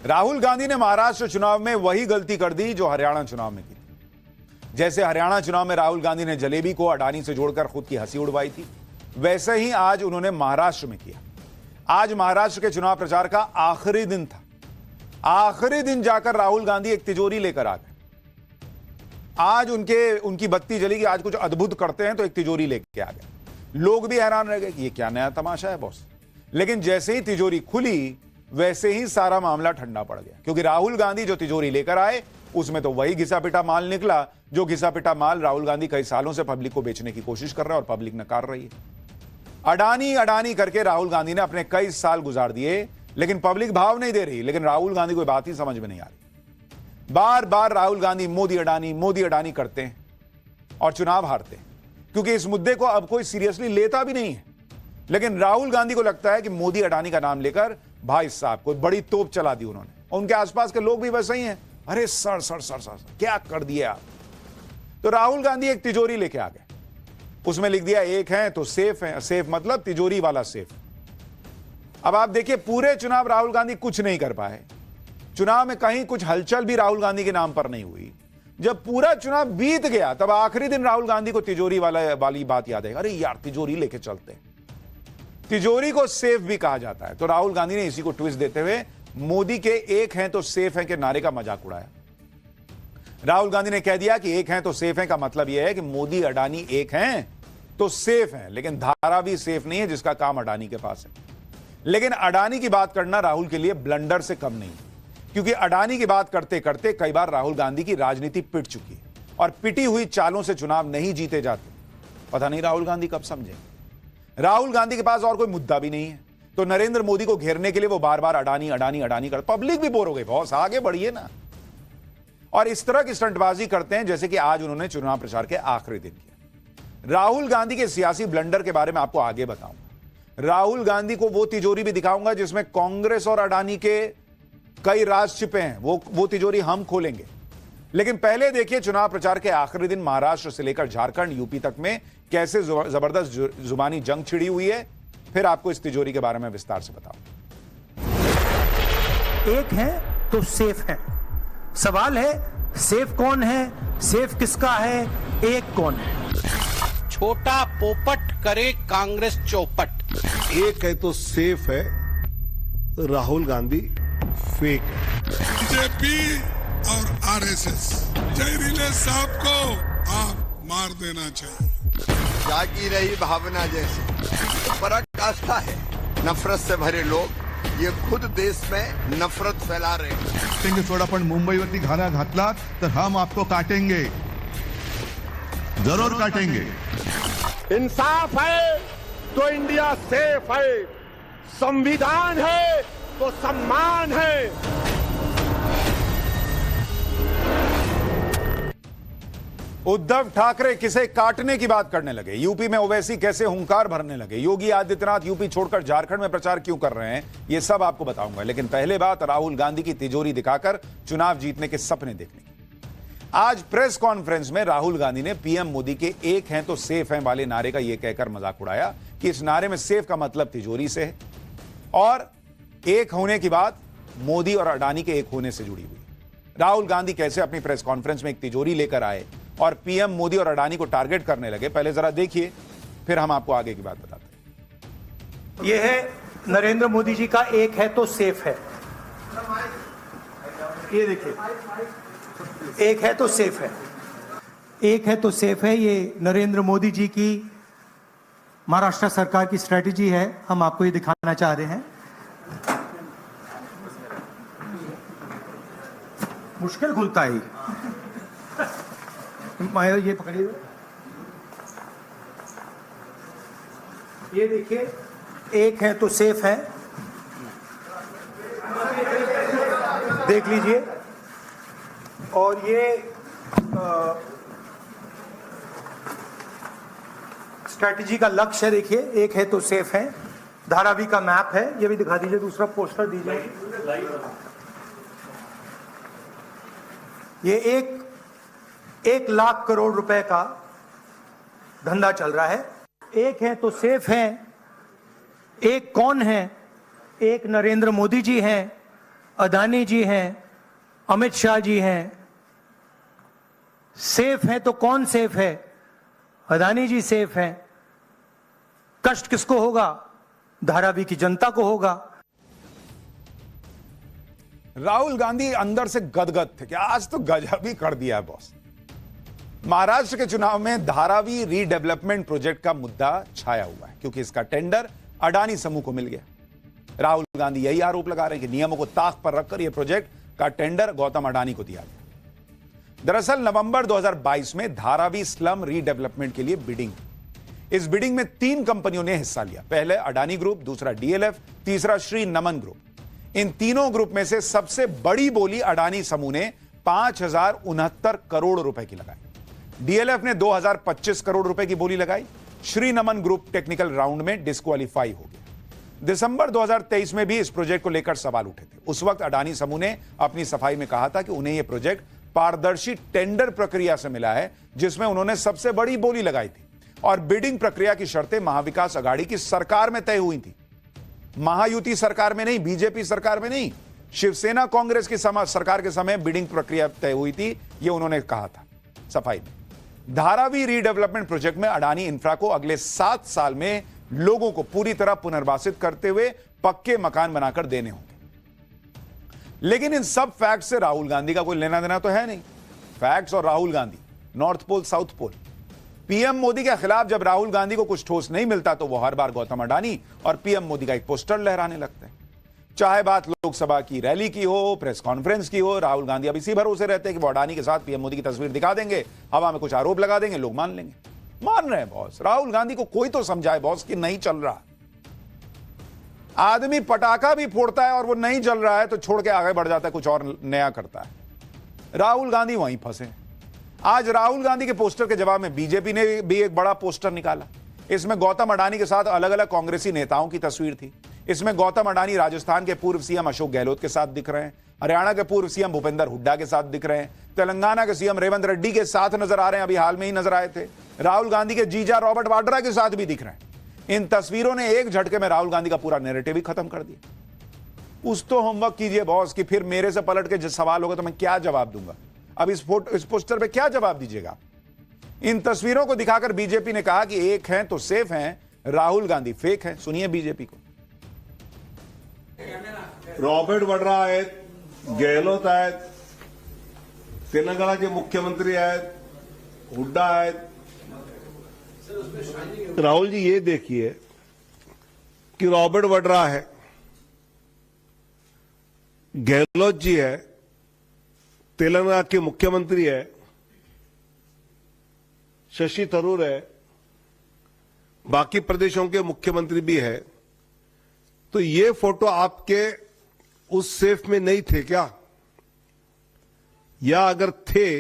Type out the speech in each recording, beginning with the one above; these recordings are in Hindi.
राहुल गांधी ने महाराष्ट्र चुनाव में वही गलती कर दी जो हरियाणा चुनाव में की थी। जैसे हरियाणा चुनाव में राहुल गांधी ने जलेबी को अडानी से जोड़कर खुद की हंसी उड़वाई थी, वैसे ही आज उन्होंने महाराष्ट्र में किया। आज महाराष्ट्र के चुनाव प्रचार का आखिरी दिन था। आखिरी दिन जाकर राहुल गांधी एक तिजोरी लेकर आ गए। आज उनकी बत्ती जली कि आज कुछ अद्भुत करते हैं, तो एक तिजोरी लेके आ गए। लोग भी हैरान रह गए कि ये क्या नया तमाशा है बॉस। लेकिन जैसे ही तिजोरी खुली, वैसे ही सारा मामला ठंडा पड़ गया, क्योंकि राहुल गांधी जो तिजोरी लेकर आए उसमें तो वही घिसा पिटा माल निकला, जो घिसा पिटा माल राहुल गांधी कई सालों से पब्लिक को बेचने की कोशिश कर रहे हैं और पब्लिक नकार रही है। अडानी अडानी करके राहुल गांधी ने अपने कई साल गुजार दिए, लेकिन पब्लिक भाव नहीं दे रही। लेकिन राहुल गांधी कोई बात ही समझ में नहीं आ रही। बार बार राहुल गांधी मोदी अडानी करते हैं और चुनाव हारते हैं, क्योंकि इस मुद्दे को अब कोई सीरियसली लेता भी नहीं है। लेकिन राहुल गांधी को लगता है कि मोदी अडानी का नाम लेकर भाई साहब कोई बड़ी तोप चला दी उन्होंने, और उनके आसपास के लोग भी वैसे ही हैं। अरे सर सर सर सर क्या कर दिया आप। तो राहुल गांधी एक तिजोरी लेके आ गए, उसमें लिख दिया एक है तो सेफ है। सेफ मतलब तिजोरी वाला सेफ। अब आप देखिए, पूरे चुनाव राहुल गांधी कुछ नहीं कर पाए। चुनाव में कहीं कुछ हलचल भी राहुल गांधी के नाम पर नहीं हुई। जब पूरा चुनाव बीत गया, तब आखिरी दिन राहुल गांधी को तिजोरी वाली बात याद है। अरे यार, तिजोरी लेके चलते हैं। तिजोरी को सेफ भी कहा जाता है। तो राहुल गांधी ने इसी को ट्विस्ट देते हुए मोदी के एक हैं तो सेफ हैं के नारे का मजाक उड़ाया। राहुल गांधी ने कह दिया कि एक हैं तो सेफ हैं का मतलब यह है कि मोदी अडानी एक हैं तो सेफ हैं, लेकिन धारा भी सेफ नहीं है जिसका काम अडानी के पास है। लेकिन अडानी की बात करना राहुल के लिए ब्लंडर से कम नहीं, क्योंकि अडानी की बात करते करते कई बार राहुल गांधी की राजनीति पिट चुकी है और पिटी हुई चालों से चुनाव नहीं जीते जाते। पता नहीं राहुल गांधी कब समझेंगे। राहुल गांधी के पास और कोई मुद्दा भी नहीं है, तो नरेंद्र मोदी को घेरने के लिए वो बार बार अडानी कर, पब्लिक भी बोर हो गई, बॉस आगे बढ़िए ना। और इस तरह की स्टंटबाजी करते हैं, जैसे कि आज उन्होंने चुनाव प्रचार के आखिरी दिन किया। राहुल गांधी के सियासी ब्लंडर के बारे में आपको आगे बताऊंगा। राहुल गांधी को वो तिजोरी भी दिखाऊंगा जिसमें कांग्रेस और अडानी के कई राज छिपे हैं। वो तिजोरी हम खोलेंगे। लेकिन पहले देखिए, चुनाव प्रचार के आखिरी दिन महाराष्ट्र से लेकर झारखंड, यूपी तक में कैसे जबरदस्त जुबानी जंग छिड़ी हुई है। फिर आपको इस तिजोरी के बारे में विस्तार से बताऊं। एक है तो सेफ है। सवाल है, सेफ कौन है, सेफ किसका है, एक कौन है। छोटा पोपट करे कांग्रेस चौपट। एक है तो सेफ है, राहुल गांधी फेक है। बीजेपी और आरएसएस जहरीले सांप को आप मार देना चाहिए। जागी रही भावना जैसे पराकाष्ठा है। नफरत से भरे लोग ये खुद देश में नफरत फैला रहे हैं। थोड़ा पण मुंबईवरती घाला घातला तर हम आपको काटेंगे, जरूर काटेंगे। इंसाफ है तो इंडिया सेफ है, संविधान है तो सम्मान है। उद्धव ठाकरे किसे काटने की बात करने लगे, यूपी में ओवैसी कैसे हुंकार भरने लगे, योगी आदित्यनाथ यूपी छोड़कर झारखंड में प्रचार क्यों कर रहे हैं, ये सब आपको बताऊंगा। लेकिन पहले बात राहुल गांधी की तिजोरी दिखाकर चुनाव जीतने के सपने देखने की। आज प्रेस कॉन्फ्रेंस में राहुल गांधी ने पीएम मोदी के एक हैं तो सेफ हैं वाले नारे का यह कहकर मजाक उड़ाया कि इस नारे में सेफ का मतलब तिजोरी से है और एक होने की बात मोदी और अडानी के एक होने से जुड़ी हुई। राहुल गांधी कैसे अपनी प्रेस कॉन्फ्रेंस में एक तिजोरी लेकर आए और पीएम मोदी और अडानी को टारगेट करने लगे, पहले जरा देखिए, फिर हम आपको आगे की बात बताते हैं। यह है नरेंद्र मोदी जी का एक है तो सेफ है। ये देखिए, एक है तो सेफ है। एक है तो सेफ है, ये नरेंद्र मोदी जी की महाराष्ट्र सरकार की स्ट्रेटजी है। हम आपको ये दिखाना चाह रहे हैं। मुश्किल खुलता है ये पकड़िए। ये देखिए, एक है तो सेफ है, देख लीजिए। और ये स्ट्रैटेजी का लक्ष्य देखिए, एक है तो सेफ है। धारावी का मैप है, ये भी दिखा दीजिए। दूसरा पोस्टर दीजिए। ये 1 लाख करोड़ रुपए का धंधा चल रहा है। एक है तो सेफ है, एक कौन है, एक नरेंद्र मोदी जी हैं अदानी जी हैं, अमित शाह जी हैं। सेफ है तो कौन सेफ है? अदानी जी सेफ हैं। कष्ट किसको होगा? धारावी की जनता को होगा। राहुल गांधी अंदर से गदगद थे कि आज तो गजब ही कर दिया है बॉस। महाराष्ट्र के चुनाव में धारावी रीडेवलपमेंट प्रोजेक्ट का मुद्दा छाया हुआ है क्योंकि इसका टेंडर अडानी समूह को मिल गया। राहुल गांधी यही आरोप लगा रहे हैं कि नियमों को ताक पर रखकर यह प्रोजेक्ट का टेंडर गौतम अडानी को दिया गया। दरअसल नवंबर 2022 में धारावी स्लम रीडेवलपमेंट के लिए बिडिंग, इस बिडिंग में 3 कंपनियों ने हिस्सा लिया। पहले अडानी ग्रुप, दूसरा डीएलएफ, तीसरा श्री नमन ग्रुप। इन तीनों ग्रुप में से सबसे बड़ी बोली अडानी समूह ने 5069 करोड़ रुपए की लगाई। डीएलएफ ने 2025 करोड़ रुपए की बोली लगाई। श्री नमन ग्रुप टेक्निकल राउंड में डिस्क्वालीफाई हो गया। दिसंबर 2023 में भी इस प्रोजेक्ट को लेकर सवाल उठे थे। उस वक्त अडानी समूह ने अपनी सफाई में कहा था कि उन्हें यह प्रोजेक्ट पारदर्शी टेंडर प्रक्रिया से मिला है जिसमें उन्होंने सबसे बड़ी बोली लगाई थी और बिडिंग प्रक्रिया की शर्तें महाविकास अघाड़ी की सरकार में तय हुई थी। महायुति सरकार में नहीं, बीजेपी सरकार में नहीं, शिवसेना कांग्रेस की सरकार के समय बिडिंग प्रक्रिया तय हुई थी, यह उन्होंने कहा था सफाई में। धारावी रीडेवलपमेंट प्रोजेक्ट में अडानी इंफ्रा को अगले 7 साल में लोगों को पूरी तरह पुनर्वासित करते हुए पक्के मकान बनाकर देने होंगे। लेकिन इन सब फैक्ट्स से राहुल गांधी का कोई लेना देना तो है नहीं। फैक्ट्स और Rahul Gandhi, north pole south pole. PM Modi के खिलाफ जब राहुल गांधी को कुछ ठोस नहीं मिलता तो वो हर बार गौतम अडानी और पीएम मोदी का एक पोस्टर लहराने लगते हैं। चाहे बात लोकसभा की रैली की हो, प्रेस कॉन्फ्रेंस की हो, राहुल गांधी अब इसी भरोसे रहते हैं कि वो अडानी के साथ पीएम मोदी की तस्वीर दिखा देंगे, हवा में कुछ आरोप लगा देंगे, लोग मान लेंगे। मान रहे हैं बॉस। राहुल गांधी को कोई तो समझाए बॉस कि नहीं चल रहा। आदमी पटाखा भी फोड़ता है और वो नहीं जल रहा है तो छोड़ के आगे बढ़ जाता है, कुछ और नया करता है। राहुल गांधी वहीं फंसे। आज राहुल गांधी के पोस्टर के जवाब में बीजेपी ने भी एक बड़ा पोस्टर निकाला। इसमें गौतम अडानी के साथ अलग अलग कांग्रेसी नेताओं की तस्वीर थी। इसमें गौतम अडानी राजस्थान के पूर्व सीएम अशोक गहलोत के साथ दिख रहे हैं, हरियाणा के पूर्व सीएम भूपेंद्र हुड्डा के साथ दिख रहे हैं, तेलंगाना के सीएम रेवंत रेड्डी के साथ नजर आ रहे हैं, अभी हाल में ही नजर आए थे। राहुल गांधी के जीजा रॉबर्ट वाड्रा के साथ भी दिख रहे हैं। इन तस्वीरों ने एक झटके में राहुल गांधी का पूरा नैरेटिव ही खत्म कर दिया। उस तो होमवर्क कीजिए बॉस कि फिर मेरे से पलट के सवाल होगा तो मैं क्या जवाब दूंगा। अब इस पोस्टर पे क्या जवाब दीजिएगा? इन तस्वीरों को दिखाकर बीजेपी ने कहा कि एक हैं तो सेफ हैं, राहुल गांधी फेक हैं। सुनिए बीजेपी को। रॉबर्ट वड्रा आहेत, गहलोत आहेत, तेलंगाना के मुख्यमंत्री आहेत, हुड्डा आहेत। राहुल जी ये देखिए कि रॉबर्ट वड्रा है, गहलोत जी है, तेलंगाना के मुख्यमंत्री है, शशि थरूर है, बाकी प्रदेशों के मुख्यमंत्री भी है। तो ये फोटो आपके उस सेफ में नहीं थे क्या? या अगर थे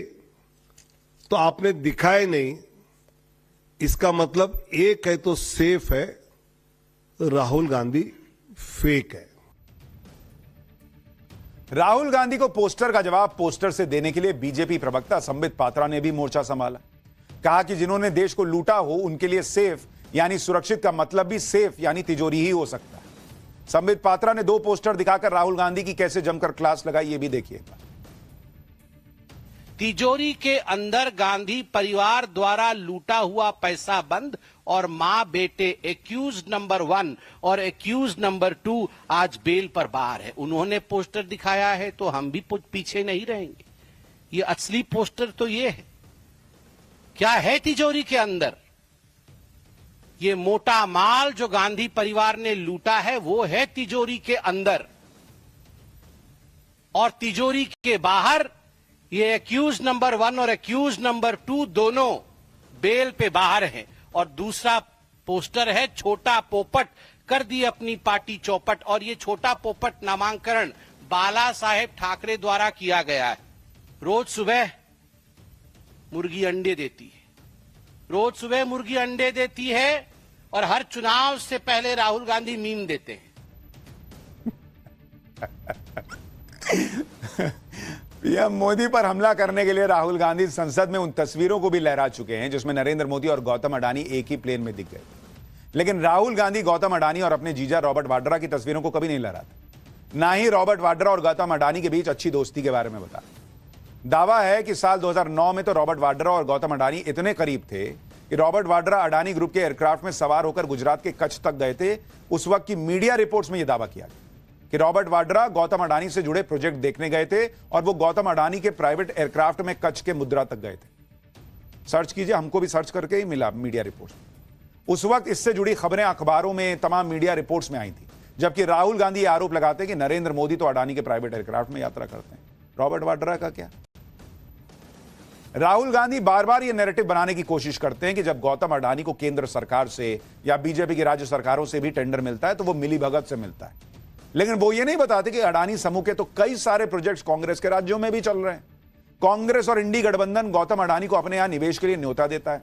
तो आपने दिखाए नहीं। इसका मतलब एक है तो सेफ है, राहुल गांधी फेक है। राहुल गांधी को पोस्टर का जवाब पोस्टर से देने के लिए बीजेपी प्रवक्ता संबित पात्रा ने भी मोर्चा संभाला। कहा कि जिन्होंने देश को लूटा हो उनके लिए सेफ यानी सुरक्षित का मतलब भी सेफ यानी तिजोरी ही हो सकता है। संबित पात्रा ने 2 पोस्टर दिखाकर राहुल गांधी की कैसे जमकर क्लास लगाई, ये भी देखिएगा। तिजोरी के अंदर गांधी परिवार द्वारा लूटा हुआ पैसा बंद और मां बेटे एक्यूज नंबर 1 और एक्यूज नंबर 2 आज बेल पर बाहर है। उन्होंने पोस्टर दिखाया है तो हम भी पीछे नहीं रहेंगे। ये असली पोस्टर तो ये है। क्या है तिजोरी के अंदर? ये मोटा माल जो गांधी परिवार ने लूटा है वो है तिजोरी के अंदर, और तिजोरी के बाहर ये एक्यूज नंबर 1 और एक्यूज नंबर 2 दोनों बेल पे बाहर हैं। और दूसरा पोस्टर है छोटा पोपट कर दी अपनी पार्टी चौपट, और ये छोटा पोपट नामांकन बाला साहेब ठाकरे द्वारा किया गया है। रोज सुबह मुर्गी अंडे देती है, रोज सुबह मुर्गी अंडे देती है और हर चुनाव से पहले राहुल गांधी मीम देते हैं। पीएम मोदी पर हमला करने के लिए राहुल गांधी संसद में उन तस्वीरों को भी लहरा चुके हैं जिसमें नरेंद्र मोदी और गौतम अडानी एक ही प्लेन में दिख गए। लेकिन राहुल गांधी गौतम अडानी और अपने जीजा रॉबर्ट वाड्रा की तस्वीरों को कभी नहीं लहराते। ना ही रॉबर्ट वाड्रा और गौतम अडानी के बीच अच्छी दोस्ती के बारे में बताया। दावा है कि साल 2009 में तो रॉबर्ट वाड्रा और गौतम अडानी इतने करीब थे कि रॉबर्ट वाड्रा अडानी ग्रुप के एयरक्राफ्ट में सवार होकर गुजरात के कच्छ तक गए थे। उस वक्त की मीडिया रिपोर्ट्स में यह दावा किया गया कि रॉबर्ट वाड्रा गौतम अडानी से जुड़े प्रोजेक्ट देखने गए थे और वो गौतम अडानी के प्राइवेट एयरक्राफ्ट में कच्छ के मुद्रा तक गए थे। सर्च कीजिए, हमको भी सर्च करके ही मिला मीडिया रिपोर्ट्स। उस वक्त इससे जुड़ी खबरें अखबारों में, तमाम मीडिया रिपोर्ट्स में आई थी, जबकि राहुल गांधी ये आरोप लगाते हैं कि नरेंद्र मोदी तो अडानी के प्राइवेट एयरक्राफ्ट में यात्रा करते हैं। रॉबर्ट वाड्रा का क्या? राहुल गांधी बार बार ये नैरेटिव बनाने की कोशिश करते हैं कि जब गौतम अडानी को केंद्र सरकार से या बीजेपी की राज्य सरकारों से भी टेंडर मिलता है तो वो मिलीभगत से मिलता है, लेकिन वो ये नहीं बताते कि अडानी समूह के तो कई सारे प्रोजेक्ट्स कांग्रेस के राज्यों में भी चल रहे हैं। कांग्रेस और इंडी गठबंधन गौतम अडानी को अपने यहां निवेश के लिए न्योता देता है।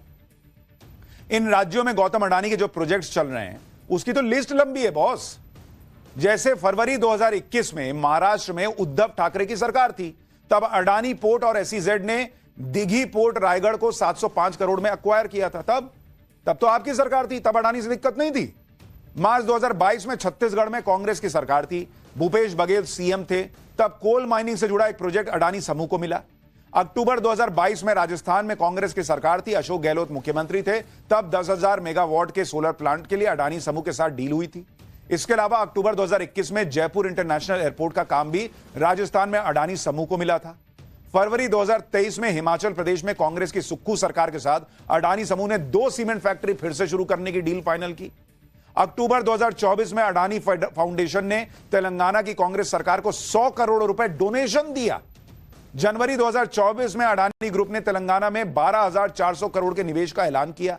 इन राज्यों में गौतम अडानी के जो प्रोजेक्ट्स चल रहे हैं उसकी तो लिस्ट लंबी है बॉस। जैसे फरवरी 2021 में महाराष्ट्र में उद्धव ठाकरे की सरकार थी, तब अडानी पोर्ट और एसईजेड ने दिघी पोर्ट रायगढ़ को 705 करोड़ में एक्वायर किया था। तब तो आपकी सरकार थी, तब अडानी से दिक्कत नहीं थी। मार्च 2022 में छत्तीसगढ़ में कांग्रेस की सरकार थी, भूपेश बघेल सीएम थे, तब कोल माइनिंग से जुड़ा एक प्रोजेक्ट अडानी समूह को मिला। अक्टूबर 2022 में राजस्थान में कांग्रेस की सरकार थी, अशोक गहलोत मुख्यमंत्री थे, तब 10,000 मेगावाट के सोलर प्लांट के लिए अडानी समूह के साथ डील हुई थी। इसके अलावा अक्टूबर 2021 में जयपुर इंटरनेशनल एयरपोर्ट का काम भी राजस्थान में अडानी समूह को मिला था। फरवरी 2023 में हिमाचल प्रदेश में कांग्रेस की सुक्खू सरकार के साथ अडानी समूह ने 2 सीमेंट फैक्ट्री फिर से शुरू करने की डील फाइनल की। अक्टूबर 2024 में अडानी फाउंडेशन ने तेलंगाना की कांग्रेस सरकार को 100 करोड़ रुपए डोनेशन दिया। जनवरी 2024 में अडानी ग्रुप ने तेलंगाना में 12,400 करोड़ के निवेश का ऐलान किया।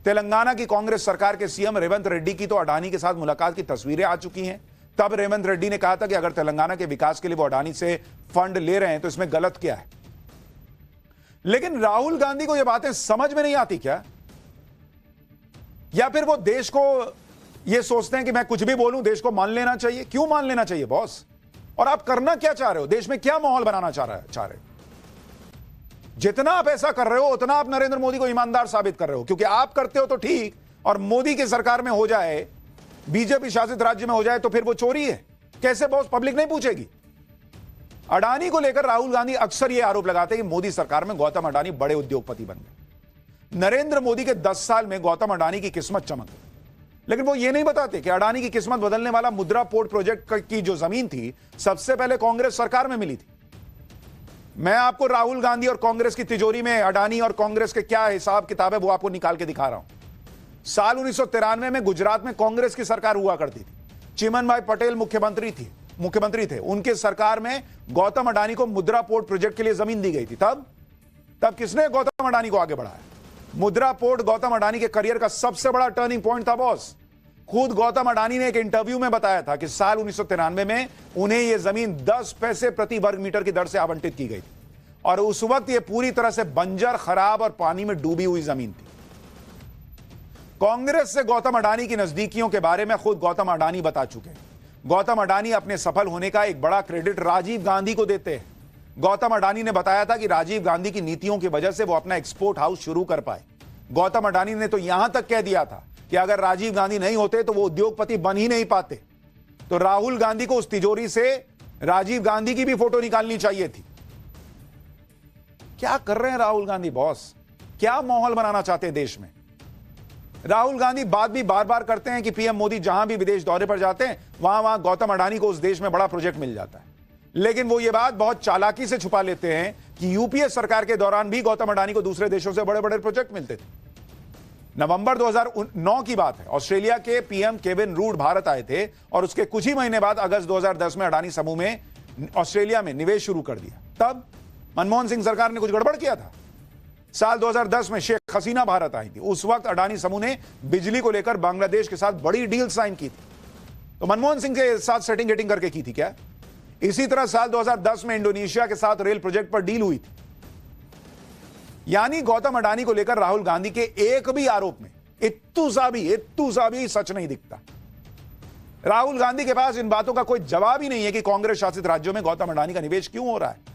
तेलंगाना की कांग्रेस सरकार के सीएम रेवंत रेड्डी की तो अडानी के साथ मुलाकात की तस्वीरें आ चुकी हैं। तब रेवंत रेड्डी ने कहा था कि अगर तेलंगाना के विकास के लिए वो अडानी से फंड ले रहे हैं तो इसमें गलत क्या है। लेकिन राहुल गांधी को ये बातें समझ में नहीं आती क्या? या फिर वो देश को ये सोचते हैं कि मैं कुछ भी बोलूं देश को मान लेना चाहिए? क्यों मान लेना चाहिए बॉस? और आप करना क्या चाह रहे हो? देश में क्या माहौल बनाना चाह रहे हो? जितना आप ऐसा कर रहे हो उतना आप नरेंद्र मोदी को ईमानदार साबित कर रहे हो, क्योंकि आप करते हो तो ठीक, और मोदी की सरकार में हो जाए, बीजेपी शासित राज्य में हो जाए तो फिर वो चोरी है। कैसे बॉस? पब्लिक नहीं पूछेगी। अडानी को लेकर राहुल गांधी अक्सर यह आरोप लगाते हैं कि मोदी सरकार में गौतम अडानी बड़े उद्योगपति बन गए। नरेंद्र मोदी के 10 साल में गौतम अडानी की किस्मत चमक गई, लेकिन वो ये नहीं बताते कि अडानी की किस्मत बदलने वाला मुद्रा पोर्ट प्रोजेक्ट की जो जमीन थी सबसे पहले कांग्रेस सरकार में मिली थी। मैं आपको राहुल गांधी और कांग्रेस की तिजोरी में अडानी और कांग्रेस के क्या हिसाब किताब है वो आपको निकाल के दिखा रहा हूं। साल 1993 में गुजरात में कांग्रेस की सरकार हुआ करती थी, चिमन भाई पटेल मुख्यमंत्री थे। उनके सरकार में गौतम अडानी को मुद्रा पोर्ट प्रोजेक्ट के लिए जमीन दी गई थी। तब किसने गौतम अडानी को आगे बढ़ाया? मुद्रा पोर्ट गौतम अडानी के करियर का सबसे बड़ा टर्निंग पॉइंट था बॉस। खुद गौतम अडानी ने एक इंटरव्यू में बताया था कि साल 1993 में उन्हें यह जमीन 10 पैसे प्रति वर्ग मीटर की दर से आवंटित की गई थी, और उस वक्त यह पूरी तरह से बंजर, खराब और पानी में डूबी हुई जमीन थी। कांग्रेस से गौतम अडानी की नजदीकियों के बारे में खुद गौतम अडानी बता चुके हैं। गौतम अडानी अपने सफल होने का एक बड़ा क्रेडिट राजीव गांधी को देते हैं। गौतम अडानी ने बताया था कि राजीव गांधी की नीतियों की वजह से वो अपना एक्सपोर्ट हाउस शुरू कर पाए। गौतम अडानी ने तो यहां तक कह दिया था कि अगर राजीव गांधी नहीं होते तो वो उद्योगपति बन ही नहीं पाते। तो राहुल गांधी को उस तिजोरी से राजीव गांधी की भी फोटो निकालनी चाहिए थी। क्या कर रहे हैं राहुल गांधी बॉस? क्या माहौल बनाना चाहते हैं देश में? राहुल गांधी बात भी बार बार करते हैं कि पीएम मोदी जहां भी विदेश दौरे पर जाते हैं वहां गौतम अडानी को उस देश में बड़ा प्रोजेक्ट मिल जाता है। लेकिन वो ये बात बहुत चालाकी से छुपा लेते हैं कि यूपीए सरकार के दौरान भी गौतम अडानी को दूसरे देशों से बड़े बड़े प्रोजेक्ट मिलते थे। नवंबर 2009 की बात है, ऑस्ट्रेलिया के पीएम केविन रूड भारत आए थे और उसके कुछ ही महीने बाद अगस्त 2010 में अडानी समूह में ऑस्ट्रेलिया में निवेश शुरू कर दिया। तब मनमोहन सिंह सरकार ने कुछ गड़बड़ किया था। साल 2010 में शेख हसीना भारत आई थी। उस वक्त अडानी समूह ने बिजली को लेकर बांग्लादेश के साथ बड़ी डील साइन की थी। तो मनमोहन सिंह के साथ सेटिंग करके की थी क्या? इसी तरह साल 2010 में इंडोनेशिया के साथ रेल प्रोजेक्ट पर डील हुई थी। यानी गौतम अडानी को लेकर राहुल गांधी के एक भी आरोप में इत्तू सा भी सच नहीं दिखता। राहुल गांधी के पास इन बातों का कोई जवाब ही नहीं है कि कांग्रेस शासित राज्यों में गौतम अडानी का निवेश क्यों हो रहा है।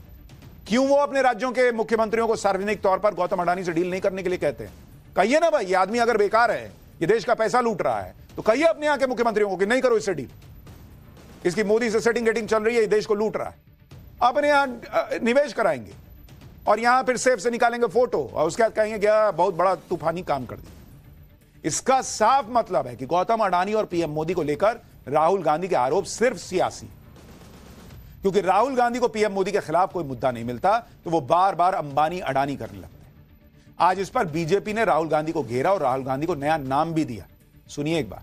क्यों वो अपने राज्यों के मुख्यमंत्रियों को सार्वजनिक तौर पर गौतम अडानी से डील नहीं करने के लिए कहते हैं? कहिए ना भाई, ये आदमी अगर बेकार है, ये देश का पैसा लूट रहा है, तो कहिए अपने यहां के मुख्यमंत्रियों को कि नहीं करो इससे डील। इसकी मोदी से सेटिंग गेटिंग चल रही है, ये देश को लूट रहा है, अपने यहां निवेश कराएंगे और यहां फिर सेफ से निकालेंगे फोटो और उसके बाद कहेंगे क्या बहुत बड़ा तूफानी काम कर दिया। इसका साफ मतलब है कि गौतम अडानी और पीएम मोदी को लेकर राहुल गांधी के आरोप सिर्फ सियासी, क्योंकि राहुल गांधी को पीएम मोदी के खिलाफ कोई मुद्दा नहीं मिलता तो वो बार बार अंबानी अडानी करने लगते हैं। आज इस पर बीजेपी ने राहुल गांधी को घेरा और राहुल गांधी को नया नाम भी दिया। सुनिए एक बार।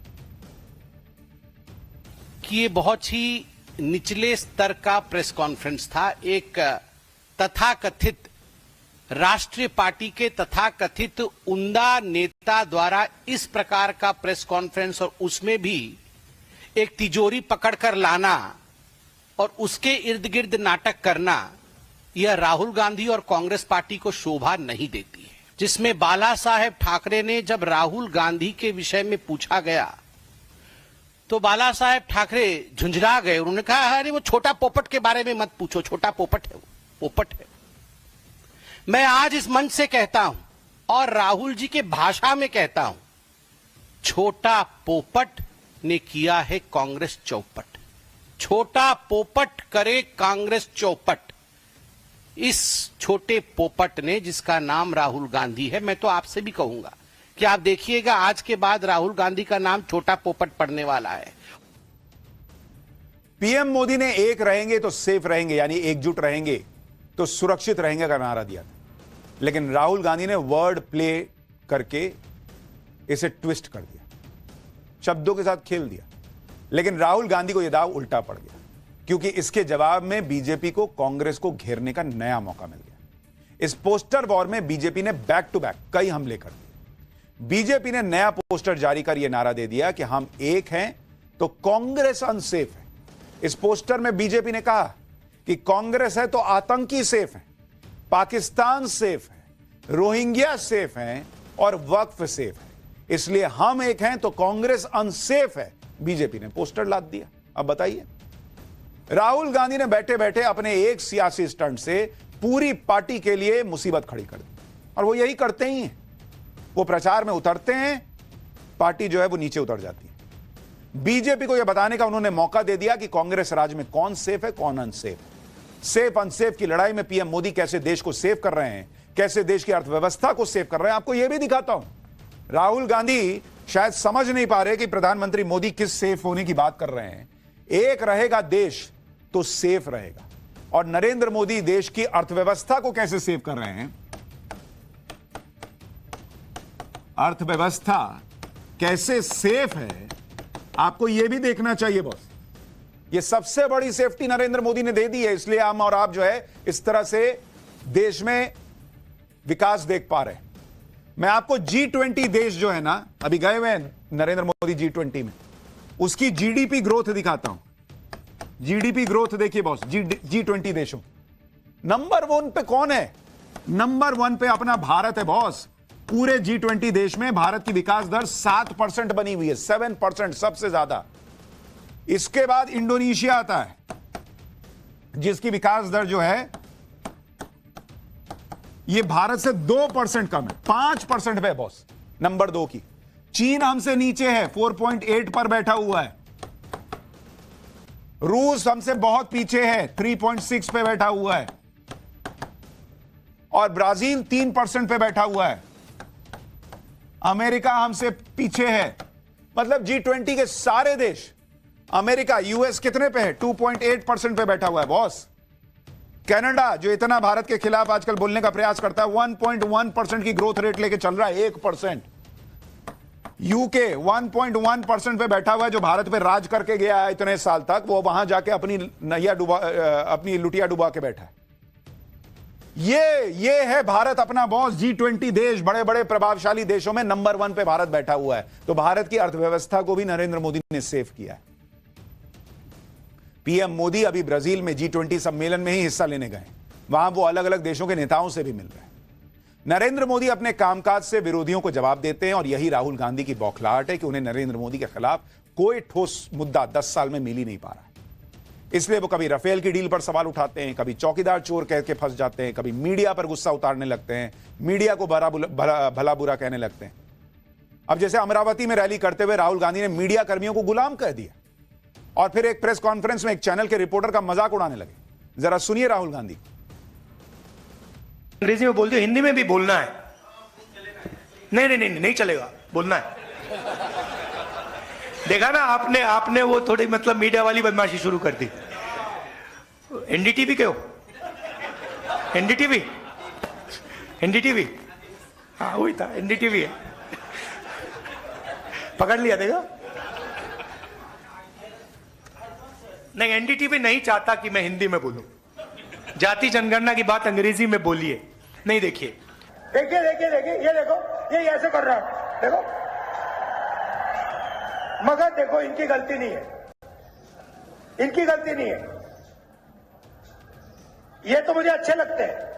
कि ये बहुत ही निचले स्तर का प्रेस कॉन्फ्रेंस था। एक तथाकथित राष्ट्रीय पार्टी के तथाकथित उम्दा नेता द्वारा इस प्रकार का प्रेस कॉन्फ्रेंस और उसमें भी एक तिजोरी पकड़कर लाना और उसके इर्द गिर्द नाटक करना, यह राहुल गांधी और कांग्रेस पार्टी को शोभा नहीं देती है। जिसमें बाला साहेब ठाकरे ने जब राहुल गांधी के विषय में पूछा गया तो बाला साहेब ठाकरे झुंझला गए। उन्होंने कहा अरे वो छोटा पोपट के बारे में मत पूछो, छोटा पोपट है, वो पोपट है। मैं आज इस मंच से कहता हूं और राहुल जी के भाषा में कहता हूं, छोटा पोपट ने किया है कांग्रेस चौपट। छोटा पोपट करे कांग्रेस चौपट। इस छोटे पोपट ने, जिसका नाम राहुल गांधी है, मैं तो आपसे भी कहूंगा कि आप देखिएगा आज के बाद राहुल गांधी का नाम छोटा पोपट पड़ने वाला है। पीएम मोदी ने एक रहेंगे तो सेफ रहेंगे, यानी एकजुट रहेंगे तो सुरक्षित रहेंगे का नारा दिया था, लेकिन राहुल गांधी ने वर्ड प्ले करके इसे ट्विस्ट कर दिया, शब्दों के साथ खेल दिया। लेकिन राहुल गांधी को यह दाव उल्टा पड़ गया, क्योंकि इसके जवाब में बीजेपी को कांग्रेस को घेरने का नया मौका मिल गया। इस पोस्टर वॉर में बीजेपी ने बैक टू बैक कई हमले कर दिए। बीजेपी ने नया पोस्टर जारी कर यह नारा दे दिया कि हम एक हैं तो कांग्रेस अनसेफ है। इस पोस्टर में बीजेपी ने कहा कि कांग्रेस है तो आतंकी सेफ है, पाकिस्तान सेफ है, रोहिंग्या सेफ हैं और वक्फ सेफ है, इसलिए हम एक हैं तो कांग्रेस अनसेफ है। बीजेपी ने पोस्टर लाद दिया। अब बताइए, राहुल गांधी ने बैठे बैठे अपने एक सियासी स्टंट से पूरी पार्टी के लिए मुसीबत खड़ी कर दी, और वो यही करते ही हैं। वो प्रचार में उतरते हैं, पार्टी जो है वो नीचे उतर जाती है। बीजेपी को यह बताने का उन्होंने मौका दे दिया कि कांग्रेस राज में कौन सेफ है, कौन अनसेफ है। सेफ अनसेफ की लड़ाई में पीएम मोदी कैसे देश को सेव कर रहे हैं, कैसे देश की अर्थव्यवस्था को सेव कर रहे हैं, आपको यह भी दिखाता हूं। राहुल गांधी शायद समझ नहीं पा रहे कि प्रधानमंत्री मोदी किस सेफ होने की बात कर रहे हैं। एक रहेगा देश तो सेफ रहेगा, और नरेंद्र मोदी देश की अर्थव्यवस्था को कैसे सेव कर रहे हैं, अर्थव्यवस्था कैसे सेफ है, आपको यह भी देखना चाहिए बॉस। ये सबसे बड़ी सेफ्टी नरेंद्र मोदी ने दे दी है, इसलिए हम और आप जो है इस तरह से देश में विकास देख पा रहे हैं। मैं आपको G20 देश जो है ना, अभी गए हुए हैं नरेंद्र मोदी G20 में, उसकी जीडीपी ग्रोथ दिखाता हूं। जीडीपी ग्रोथ देखिए बॉस, G20 देशों नंबर 1 पे कौन है? नंबर 1 पे अपना भारत है बॉस। पूरे G20 देश में भारत की विकास दर 7% बनी हुई है, 7% सबसे ज्यादा। इसके बाद इंडोनेशिया आता है, जिसकी विकास दर जो है ये भारत से 2% कम है, 5% पे बॉस नंबर 2 की। चीन हमसे नीचे है, 4.8 पर बैठा हुआ है। रूस हमसे बहुत पीछे है, 3.6 पे बैठा हुआ है, और ब्राजील 3% पे बैठा हुआ है। अमेरिका हमसे पीछे है। मतलब G20 के सारे देश, अमेरिका यूएस कितने पे है? 2.8% पे बैठा हुआ है बॉस। कनाडा जो इतना भारत के खिलाफ आजकल बोलने का प्रयास करता है, 1.1% की ग्रोथ रेट लेके चल रहा है, 1%। यूके 1.1% पे बैठा हुआ है, जो भारत पे राज करके गया है इतने साल तक, वो वहां जाके अपनी नैया डुबा, अपनी लुटिया डुबा के बैठा है। ये है भारत अपना बॉस। G20 देश, बड़े बड़े प्रभावशाली देशों में नंबर 1 पे भारत बैठा हुआ है। तो भारत की अर्थव्यवस्था को भी नरेंद्र मोदी ने सेव किया है। पीएम मोदी अभी ब्राजील में G20 सम्मेलन में ही हिस्सा लेने गए, वहां वो अलग अलग देशों के नेताओं से भी मिल रहे हैं। नरेंद्र मोदी अपने कामकाज से विरोधियों को जवाब देते हैं, और यही राहुल गांधी की बौखलाहट है कि उन्हें नरेंद्र मोदी के खिलाफ कोई ठोस मुद्दा 10 साल में मिल ही नहीं पा रहा है। इसलिए वो कभी राफेल की डील पर सवाल उठाते हैं, कभी चौकीदार चोर कह के फंस जाते हैं, कभी मीडिया पर गुस्सा उतारने लगते हैं, मीडिया को भला बुरा कहने लगते हैं। अब जैसे अमरावती में रैली करते हुए राहुल गांधी ने मीडिया कर्मियों को गुलाम कह दिया। और फिर एक प्रेस कॉन्फ्रेंस में एक चैनल के रिपोर्टर का मजाक उड़ाने लगे। जरा सुनिए राहुल गांधी। अंग्रेजी में बोल दो, हिंदी में भी बोलना है। नहीं चलेगा, बोलना है। देखा ना आपने वो थोड़ी मतलब मीडिया वाली बदमाशी शुरू कर दी। एनडीटीवी क्यों? एनडीटीवी हाँ वही था, एनडीटीवी है। पकड़ लिया देगा। नहीं, एनडीटीवी नहीं चाहता कि मैं हिंदी में बोलूं। जाति जनगणना की बात अंग्रेजी में बोलिए। नहीं, देखिए ये देखो, ये ऐसे कर रहा है, देखो। मगर देखो, इनकी गलती नहीं है, ये तो मुझे अच्छे लगते हैं।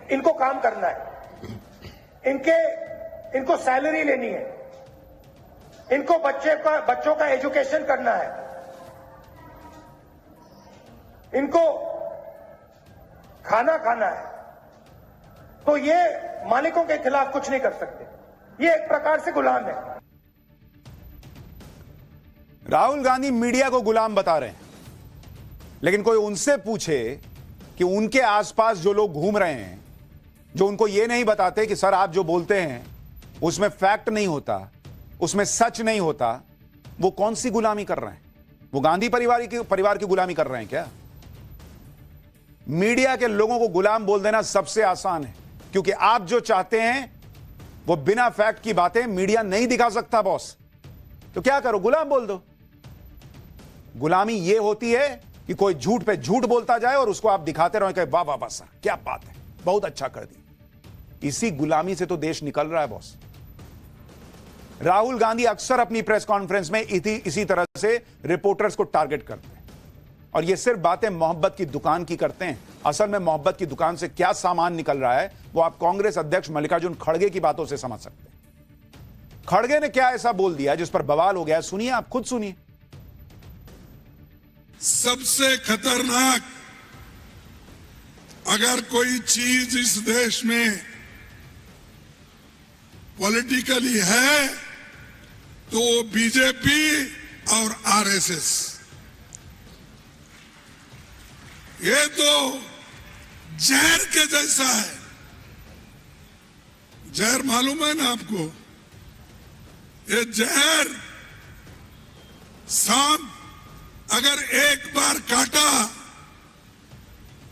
इनको काम करना है, इनको सैलरी लेनी है, इनको बच्चों का एजुकेशन करना है, इनको खाना खाना है। तो ये मालिकों के खिलाफ कुछ नहीं कर सकते। ये एक प्रकार से गुलाम है। राहुल गांधी मीडिया को गुलाम बता रहे हैं, लेकिन कोई उनसे पूछे कि उनके आसपास जो लोग घूम रहे हैं, जो उनको ये नहीं बताते कि सर आप जो बोलते हैं उसमें फैक्ट नहीं होता, उसमें सच नहीं होता, वो कौन सी गुलामी कर रहे हैं? वो गांधी परिवार की गुलामी कर रहे हैं क्या? मीडिया के लोगों को गुलाम बोल देना सबसे आसान है, क्योंकि आप जो चाहते हैं वो बिना फैक्ट की बातें मीडिया नहीं दिखा सकता बॉस। तो क्या करो, गुलाम बोल दो। गुलामी ये होती है कि कोई झूठ पे झूठ बोलता जाए और उसको आप दिखाते रहो कि वाह वाह वाह सर क्या बात है, बहुत अच्छा कर दी। इसी गुलामी से तो देश निकल रहा है बॉस। राहुल गांधी अक्सर अपनी प्रेस कॉन्फ्रेंस में इसी तरह से रिपोर्टर्स को टारगेट करते हैं, और ये सिर्फ बातें मोहब्बत की दुकान की करते हैं। असल में मोहब्बत की दुकान से क्या सामान निकल रहा है वो आप कांग्रेस अध्यक्ष मल्लिकार्जुन खड़गे की बातों से समझ सकते हैं। खड़गे ने क्या ऐसा बोल दिया जिस पर बवाल हो गया? सुनिए, आप खुद सुनिए। सबसे खतरनाक अगर कोई चीज इस देश में पॉलिटिकली है तो वो बीजेपी और आरएसएस। ये तो जहर के जैसा है। जहर मालूम है ना आपको? ये जहर सांप अगर एक बार काटा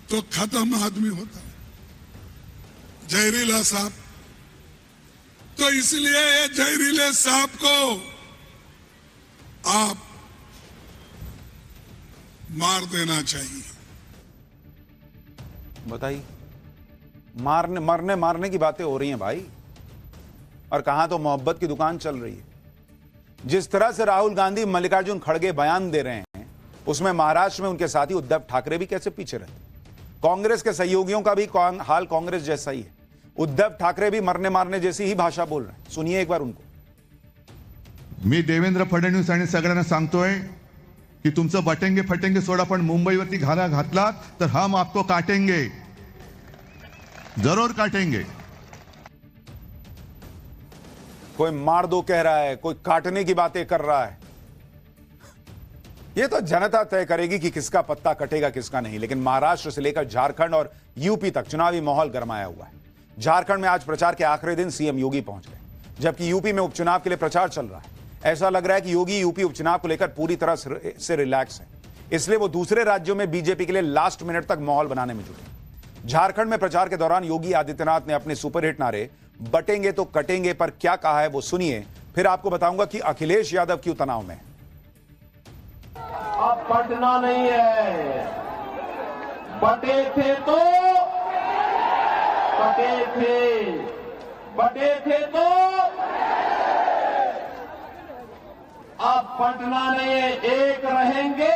तो खत्म आदमी होता है, जहरीला सांप। तो इसलिए ये जहरीले सांप को आप मार देना चाहिए। बताइए, मारने की बातें हो रही हैं भाई, और कहां तो मोहब्बत की दुकान चल रही है। जिस तरह से राहुल गांधी मल्लिकार्जुन खड़गे बयान दे रहे हैं, उसमें महाराष्ट्र में उनके साथी उद्धव ठाकरे भी कैसे पीछे रहते। कांग्रेस के सहयोगियों का भी हाल कांग्रेस जैसा ही है। उद्धव ठाकरे भी मरने मारने जैसी ही भाषा बोल रहे हैं। सुनिए एक बार उनको। मी देवेंद्र फडणवीस आणि सगळ्यांना सांगतोय की तुमचं बटेंगे फटेंगे सोडा, पण मुंबईवरती घाला घातलात तर हम आपको काटेंगे, जरूर काटेंगे। कोई मार दो कह रहा है, कोई काटने की बातें कर रहा है। यह तो जनता तय करेगी कि किसका पत्ता कटेगा किसका नहीं। लेकिन महाराष्ट्र से लेकर झारखंड और यूपी तक चुनावी माहौल गरमाया हुआ है। झारखंड में आज प्रचार के आखिरी दिन सीएम योगी पहुंच गए, जबकि यूपी में उपचुनाव के लिए प्रचार चल रहा है। ऐसा लग रहा है कि योगी यूपी उपचुनाव को लेकर पूरी तरह से रिलैक्स है, इसलिए वो दूसरे राज्यों में बीजेपी के लिए लास्ट मिनट तक माहौल बनाने में जुटे। झारखंड में प्रचार के दौरान योगी आदित्यनाथ ने अपने सुपरहिट नारे बटेंगे तो कटेंगे पर क्या कहा है वो सुनिए, फिर आपको बताऊंगा कि अखिलेश यादव क्यों तनाव में। अब पटना नहीं है, बटे थे तो अब पटना नहीं है, एक रहेंगे,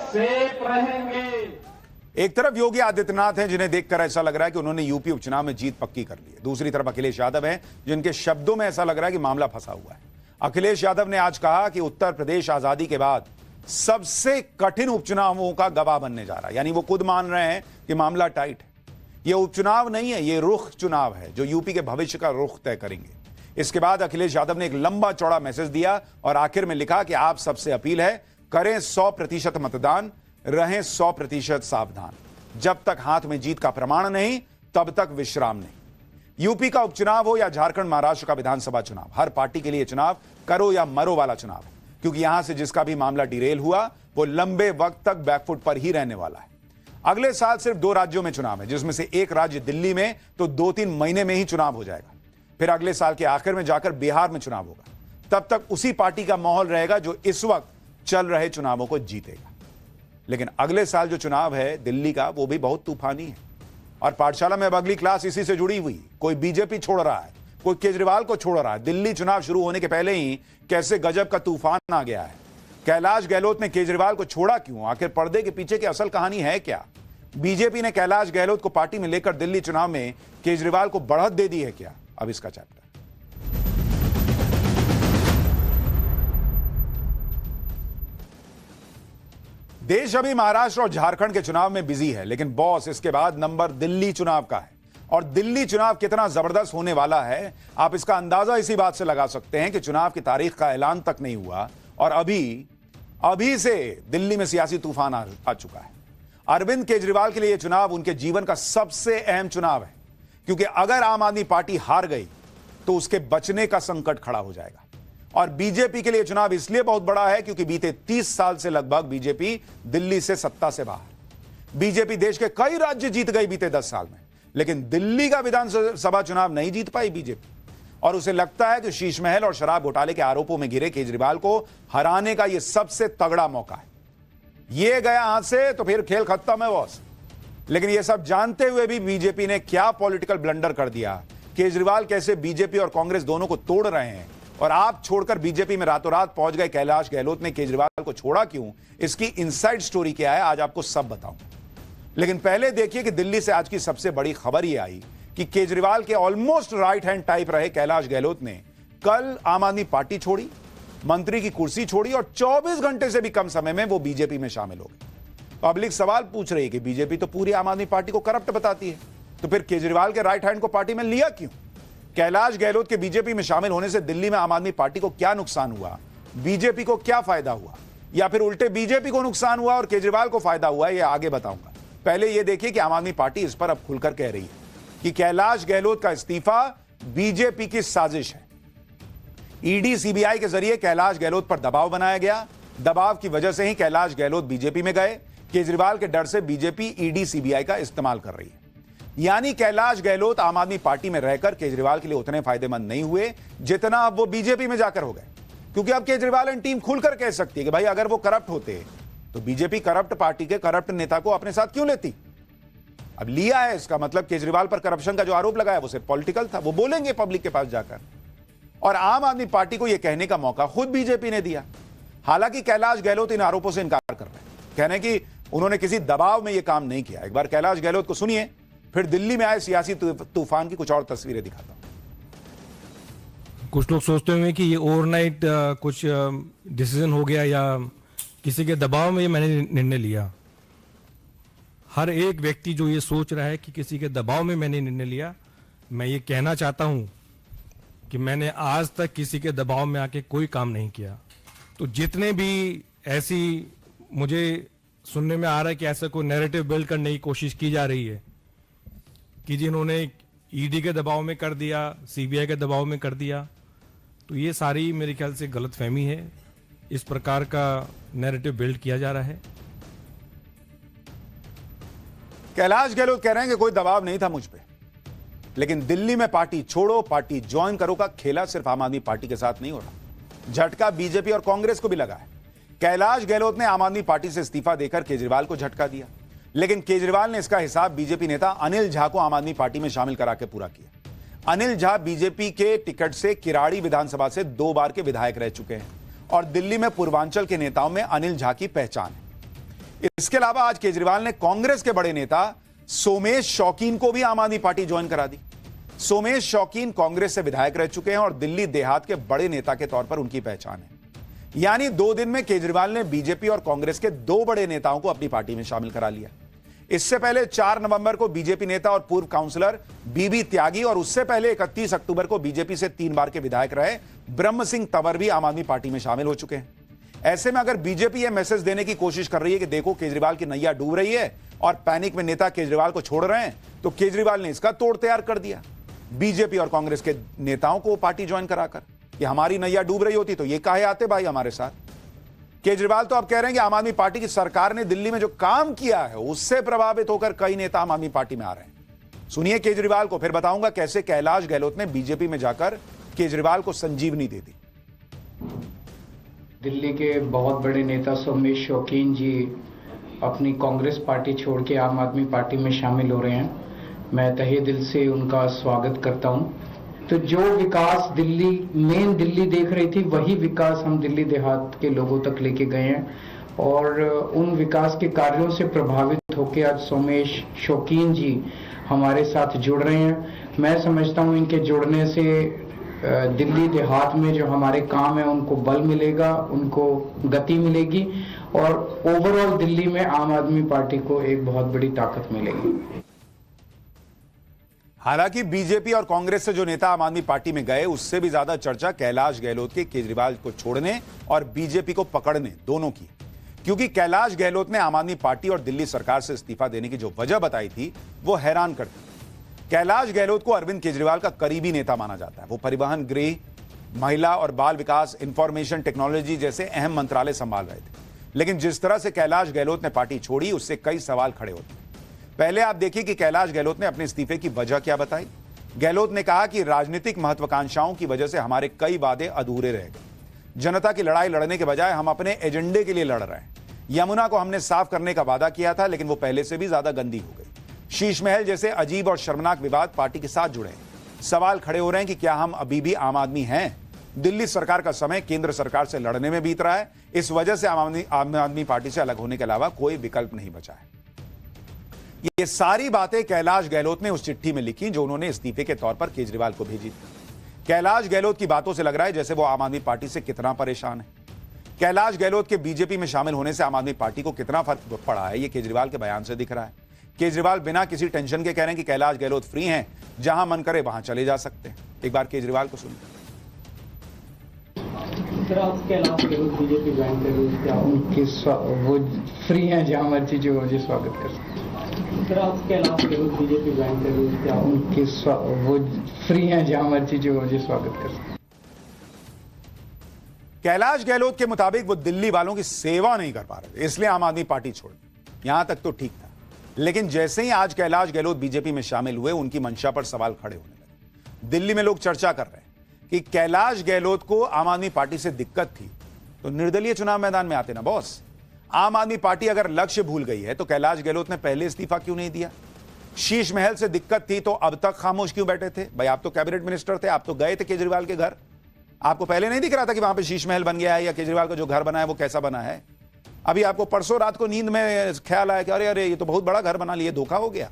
सेफ रहेंगे। एक तरफ योगी आदित्यनाथ हैं जिन्हें देखकर ऐसा लग रहा है कि उन्होंने यूपी उपचुनाव में जीत पक्की कर ली है। दूसरी तरफ अखिलेश यादव हैं जिनके शब्दों में ऐसा लग रहा है कि मामला फंसा हुआ है। अखिलेश यादव ने आज कहा कि उत्तर प्रदेश आजादी के बाद सबसे कठिन उपचुनावों का गवाह बनने जा रहा है, यानी वो खुद मान रहे हैं कि मामला टाइट है। यह उपचुनाव नहीं है, यह रुख चुनाव है जो यूपी के भविष्य का रुख तय करेंगे। इसके बाद अखिलेश यादव ने एक लंबा चौड़ा मैसेज दिया और आखिर में लिखा कि आप सबसे अपील है, करें 100% मतदान, रहें 100% सावधान। जब तक हाथ में जीत का प्रमाण नहीं, तब तक विश्राम नहीं। यूपी का उपचुनाव हो या झारखंड महाराष्ट्र का विधानसभा चुनाव, हर पार्टी के लिए चुनाव करो या मरो वाला चुनाव है, क्योंकि यहां से जिसका भी मामला डिरेल हुआ वो लंबे वक्त तक बैकफुट पर ही रहने वाला है। अगले साल सिर्फ 2 राज्यों में चुनाव है, जिसमें से एक राज्य दिल्ली में तो 2-3 महीने में ही चुनाव हो जाएगा। फिर अगले साल के आखिर में जाकर बिहार में चुनाव होगा। तब तक उसी पार्टी का माहौल रहेगा जो इस वक्त चल रहे चुनावों को जीतेगा। लेकिन अगले साल जो चुनाव है दिल्ली का, वो भी बहुत तूफानी है। और पाठशाला में अब अगली क्लास इसी से जुड़ी हुई। कोई बीजेपी छोड़ रहा है, कोई केजरीवाल को छोड़ रहा है। दिल्ली चुनाव शुरू होने के पहले ही कैसे गजब का तूफान आ गया है। कैलाश गहलोत ने केजरीवाल को छोड़ा क्यों? आखिर पर्दे के पीछे की असल कहानी है क्या? बीजेपी ने कैलाश गहलोत को पार्टी में लेकर दिल्ली चुनाव में केजरीवाल को बढ़त दे दी है क्या? अब इसका चैप्टर। देश अभी महाराष्ट्र और झारखंड के चुनाव में बिजी है, लेकिन बॉस इसके बाद नंबर दिल्ली चुनाव का है। और दिल्ली चुनाव कितना जबरदस्त होने वाला है, आप इसका अंदाजा इसी बात से लगा सकते हैं कि चुनाव की तारीख का ऐलान तक नहीं हुआ और अभी से दिल्ली में सियासी तूफान आ चुका है। अरविंद केजरीवाल के लिए यह चुनाव उनके जीवन का सबसे अहम चुनाव है, क्योंकि अगर आम आदमी पार्टी हार गई तो उसके बचने का संकट खड़ा हो जाएगा। और बीजेपी के लिए चुनाव इसलिए बहुत बड़ा है क्योंकि बीते 30 साल से लगभग बीजेपी दिल्ली से सत्ता से बाहर। बीजेपी देश के कई राज्य जीत गई बीते 10 साल में, लेकिन दिल्ली का विधानसभा चुनाव नहीं जीत पाई बीजेपी। और उसे लगता है कि शीश महल और शराब घोटाले के आरोपों में घिरे केजरीवाल को हराने का यह सबसे तगड़ा मौका है। ये गया हाथ से तो फिर खेल खत्म है बॉस। लेकिन यह सब जानते हुए भी बीजेपी ने क्या पॉलिटिकल ब्लंडर कर दिया, केजरीवाल कैसे बीजेपी और कांग्रेस दोनों को तोड़ रहे हैं, और आप छोड़कर बीजेपी में रातों रात पहुंच गए कैलाश गहलोत ने केजरीवाल को छोड़ा क्यों, इसकी इनसाइड स्टोरी क्या है, आज आपको सब बताऊंगा। लेकिन पहले देखिए कि दिल्ली से आज की सबसे बड़ी खबर यह आई कि केजरीवाल के ऑलमोस्ट राइट हैंड टाइप रहे कैलाश गहलोत ने कल आम आदमी पार्टी छोड़ी, मंत्री की कुर्सी छोड़ी और 24 घंटे से भी कम समय में वो बीजेपी में शामिल हो गए। पब्लिक सवाल पूछ रही है कि बीजेपी तो पूरी आम आदमी पार्टी को करप्ट बताती है, तो फिर केजरीवाल के राइट हैंड को पार्टी में लिया क्यों? कैलाश गहलोत के बीजेपी में शामिल होने से दिल्ली में आम आदमी पार्टी को क्या नुकसान हुआ, बीजेपी को क्या फायदा हुआ, या फिर उल्टे बीजेपी को नुकसान हुआ और केजरीवाल को फायदा हुआ, यह आगे बताऊंगा। पहले यह देखिए कि आम आदमी पार्टी इस पर अब खुलकर कह रही है कि कैलाश गहलोत का इस्तीफा बीजेपी की साजिश है। ईडी सीबीआई के जरिए कैलाश गहलोत पर दबाव बनाया गया, दबाव की वजह से ही कैलाश गहलोत बीजेपी में गए। केजरीवाल के डर से बीजेपी ईडी सीबीआई का इस्तेमाल कर रही है। यानी कैलाश गहलोत आम आदमी पार्टी में रहकर केजरीवाल के लिए उतने फायदेमंद नहीं हुए जितना अब वो बीजेपी में जाकर हो गए, क्योंकि अब केजरीवाल एंड टीम खुलकर कह सकती है कि भाई अगर वो करप्ट होते तो बीजेपी करप्ट पार्टी के करप्ट नेता को अपने साथ क्यों लेती। अब लिया है, इसका मतलब केजरीवाल पर करप्शन का जो आरोप लगाया वो सिर्फ पॉलिटिकल था, वो बोलेंगे पब्लिक के पास जाकर। और आम आदमी पार्टी को यह कहने का मौका खुद बीजेपी ने दिया। हालांकि कैलाश गहलोत इन आरोपों से इनकार कर रहे हैं, कहने कि उन्होंने किसी दबाव में यह काम नहीं किया। एक बार कैलाश गहलोत को सुनिए, फिर दिल्ली में आए सियासी तूफान की कुछ और तस्वीरें दिखाता हूं। कुछ लोग सोचते होंगे कि ये ओवरनाइट कुछ डिसीजन हो गया या किसी के दबाव में ये मैंने निर्णय लिया। हर एक व्यक्ति जो ये सोच रहा है कि किसी के दबाव में मैंने निर्णय लिया, मैं ये कहना चाहता हूं कि मैंने आज तक किसी के दबाव में आके कोई काम नहीं किया। तो जितने भी ऐसी मुझे सुनने में आ रहा है कि ऐसा कोई नैरेटिव बिल्ड करने की कोशिश की जा रही है कि जिन्होंने ईडी के दबाव में कर दिया, सीबीआई के दबाव में कर दिया, तो ये सारी मेरे ख्याल से गलतफहमी है। इस प्रकार का नैरेटिव बिल्ड किया जा रहा है। कैलाश गहलोत कह रहे हैं कि कोई दबाव नहीं था मुझ पे, लेकिन दिल्ली में पार्टी छोड़ो पार्टी ज्वाइन करो का खेला सिर्फ आम आदमी पार्टी के साथ नहीं हो रहा, झटका बीजेपी और कांग्रेस को भी लगा है। कैलाश गहलोत ने आम आदमी पार्टी से इस्तीफा देकर केजरीवाल को झटका दिया, लेकिन केजरीवाल ने इसका हिसाब बीजेपी नेता अनिल झा को आम आदमी पार्टी में शामिल करा के पूरा किया। अनिल झा बीजेपी के टिकट से किराड़ी विधानसभा से 2 बार के विधायक रह चुके हैं और दिल्ली में पूर्वांचल के नेताओं में अनिल झा की पहचान है। इसके अलावा आज केजरीवाल ने कांग्रेस के बड़े नेता सोमेश शौकीन को भी आम आदमी पार्टी ज्वाइन करा दी। सोमेश शौकीन कांग्रेस से विधायक रह चुके हैं और दिल्ली देहात के बड़े नेता के तौर पर उनकी पहचान है। यानी 2 दिन में केजरीवाल ने बीजेपी और कांग्रेस के 2 बड़े नेताओं को अपनी पार्टी में शामिल करा लिया। इससे पहले 4 नवंबर को बीजेपी नेता और पूर्व काउंसलर बीबी त्यागी और उससे पहले 31 अक्टूबर को बीजेपी से 3 बार के विधायक रहे ब्रह्म सिंह तंवर भी आम आदमी पार्टी में शामिल हो चुके हैं। ऐसे में अगर बीजेपी यह मैसेज देने की कोशिश कर रही है कि देखो केजरीवाल की नैया डूब रही है और पैनिक में नेता केजरीवाल को छोड़ रहे हैं, तो केजरीवाल ने इसका तोड़ तैयार कर दिया बीजेपी और कांग्रेस के नेताओं को पार्टी ज्वाइन कराकर कि हमारी नैया डूब रही होती तो ये काहे आते भाई हमारे साथ। केजरीवाल तो अब कह रहे हैं कि आम आदमी पार्टी की सरकार ने दिल्ली में जो काम किया है उससे प्रभावित होकर कई नेता आम आदमी पार्टी में आ रहे हैं। सुनिए केजरीवाल को, फिर बताऊंगा कैसे कैलाश गहलोत ने बीजेपी में जाकर केजरीवाल को संजीवनी दे दी। दिल्ली के बहुत बड़े नेता सोमेश शौकीन जी अपनी कांग्रेस पार्टी छोड़ के आम आदमी पार्टी में शामिल हो रहे हैं। मैं तहे दिल से उनका स्वागत करता हूं। तो जो विकास दिल्ली देख रही थी वही विकास हम दिल्ली देहात के लोगों तक लेके गए हैं और उन विकास के कार्यों से प्रभावित होकर आज सोमेश शौकीन जी हमारे साथ जुड़ रहे हैं। मैं समझता हूं इनके जुड़ने से दिल्ली देहात में जो हमारे काम है उनको बल मिलेगा, उनको गति मिलेगी और ओवरऑल दिल्ली में आम आदमी पार्टी को एक बहुत बड़ी ताकत मिलेगी। हालांकि बीजेपी और कांग्रेस से जो नेता आम आदमी पार्टी में गए उससे भी ज्यादा चर्चा कैलाश गहलोत के केजरीवाल को छोड़ने और बीजेपी को पकड़ने दोनों की, क्योंकि कैलाश गहलोत ने आम आदमी पार्टी और दिल्ली सरकार से इस्तीफा देने की जो वजह बताई थी वो हैरान करती। कैलाश गहलोत को अरविंद केजरीवाल का करीबी नेता माना जाता है। वो परिवहन, गृह, महिला और बाल विकास, इंफॉर्मेशन टेक्नोलॉजी जैसे अहम मंत्रालय संभाल रहे थे। लेकिन जिस तरह से कैलाश गहलोत ने पार्टी छोड़ी उससे कई सवाल खड़े होते हैं। पहले आप देखिए कि कैलाश गहलोत ने अपने इस्तीफे की वजह क्या बताई। गहलोत ने कहा कि राजनीतिक महत्वाकांक्षाओं की वजह से हमारे कई वादे अधूरे रह गए। जनता की लड़ाई लड़ने के बजाय हम अपने एजेंडे के लिए लड़ रहे हैं। यमुना को हमने साफ करने का वादा किया था लेकिन वो पहले से भी ज्यादा गंदी हो गई। शीश महल जैसे अजीब और शर्मनाक विवाद पार्टी के साथ जुड़े हैं। सवाल खड़े हो रहे हैं कि क्या हम अभी भी आम आदमी हैं। दिल्ली सरकार का समय केंद्र सरकार से लड़ने में बीत रहा है। इस वजह से आम आदमी पार्टी से अलग होने के अलावा कोई विकल्प नहीं बचा है। ये सारी बातें कैलाश गहलोत ने उस चिट्ठी में लिखी जो उन्होंने इस्तीफे के तौर पर केजरीवाल को भेजी थी। कैलाश गहलोत की बातों से लग रहा है जैसे वो आम आदमी पार्टी से कितना परेशान है। कैलाश गहलोत के बीजेपी में शामिल होने से आम आदमी पार्टी को कितना फर्क पड़ा है ये केजरीवाल के बयान से दिख रहा है। केजरीवाल बिना किसी टेंशन के कह रहे हैं कि कैलाश गहलोत फ्री हैं, जहां मन करे वहां चले जा सकते हैं। एक बार केजरीवाल को सुनिए। कैलाश गहलोत बीजेपी ज्वाइन कर क्या उनके वो फ्री हैं, जहां मर्जी जो मुझे स्वागत कर सकते हैं। कैलाश गहलोत बीजेपी ज्वाइन कर क्या उनके वो फ्री हैं, जहां मर्जी जो मुझे स्वागत कर सकते हैं। कैलाश गहलोत के मुताबिक वो दिल्ली वालों की सेवा नहीं कर पा रहे, इसलिए आम आदमी पार्टी छोड़ दी। यहां तक तो ठीक था, लेकिन जैसे ही आज कैलाश गहलोत बीजेपी में शामिल हुए उनकी मंशा पर सवाल खड़े होने लगे। दिल्ली में लोग चर्चा कर रहे हैं कि कैलाश गहलोत को आम आदमी पार्टी से दिक्कत थी तो निर्दलीय चुनाव मैदान में आते ना बॉस। आम आदमी पार्टी अगर लक्ष्य भूल गई है तो कैलाश गहलोत ने पहले इस्तीफा क्यों नहीं दिया। शीश महल से दिक्कत थी तो अब तक खामोश क्यों बैठे थे। भाई आप तो कैबिनेट मिनिस्टर थे, आप तो गए थे केजरीवाल के घर, आपको पहले नहीं दिख रहा था कि वहां पे शीश महल बन गया है या केजरीवाल का जो घर बना है वो कैसा बना है। अभी आपको परसों रात को नींद में ख्याल आया कि अरे अरे ये तो बहुत बड़ा घर बना लिया, धोखा हो गया।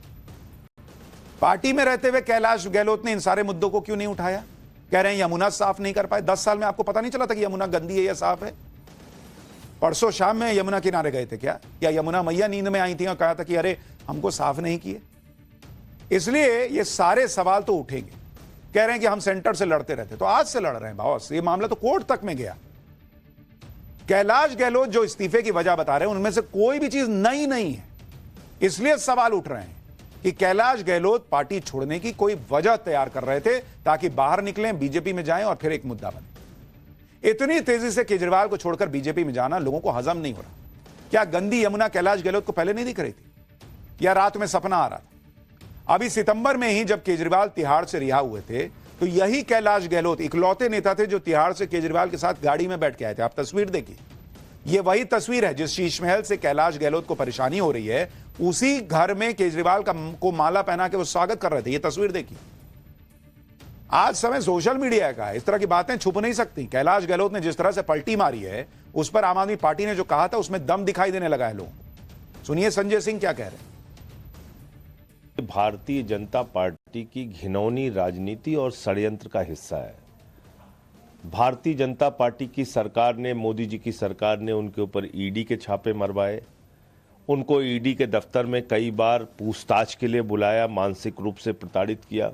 पार्टी में रहते हुए कैलाश गहलोत ने इन सारे मुद्दों को क्यों नहीं उठाया। कह रहे हैं यमुना साफ नहीं कर पाए। 10 साल में आपको पता नहीं चला था कि यमुना गंदी है या साफ है। परसों शाम में यमुना किनारे गए थे क्या, या यमुना मैया नींद में आई थी और कहा था कि अरे हमको साफ नहीं किए। इसलिए ये सारे सवाल तो उठेंगे। कह रहे हैं कि हम सेंटर से लड़ते रहते, तो आज से लड़ रहे हैं बॉस। ये मामला तो कोर्ट तक में गया। कैलाश गहलोत जो इस्तीफे की वजह बता रहे हैं उनमें से कोई भी चीज नई नहीं है। इसलिए सवाल उठ रहे हैं कि कैलाश गहलोत पार्टी छोड़ने की कोई वजह तैयार कर रहे थे ताकि बाहर निकलें, बीजेपी में जाएं और फिर एक मुद्दा बने। इतनी तेजी से केजरीवाल को छोड़कर बीजेपी में जाना लोगों को हजम नहीं हो रहा। क्या गंदी यमुना कैलाश गहलोत को पहले नहीं दिख रही थी या रात में सपना आ रहा था। अभी सितंबर में ही जब केजरीवाल तिहाड़ से रिहा हुए थे तो यही कैलाश गहलोत इकलौते नेता थे जो तिहाड़ से केजरीवाल के साथ गाड़ी में बैठ के आए थे। आप तस्वीर देखिए, ये वही तस्वीर है जिस शीश महल से कैलाश गहलोत को परेशानी हो रही है, उसी घर में केजरीवाल को माला पहना के वो स्वागत कर रहे थे। ये तस्वीर देखिए। आज समय सोशल मीडिया का है, इस तरह की बातें छुप नहीं सकती। कैलाश गहलोत ने जिस तरह से पलटी मारी है उस पर आम आदमी पार्टी ने जो कहा था उसमें दम दिखाई देने लगा है लोगों को। सुनिए संजय सिंह क्या कह रहे हैं। भारतीय जनता पार्टी की घिनौनी राजनीति और षड्यंत्र का हिस्सा है। भारतीय जनता पार्टी की सरकार ने, मोदी जी की सरकार ने उनके ऊपर ईडी के छापे मरवाए, उनको ईडी के दफ्तर में कई बार पूछताछ के लिए बुलाया, मानसिक रूप से प्रताड़ित किया।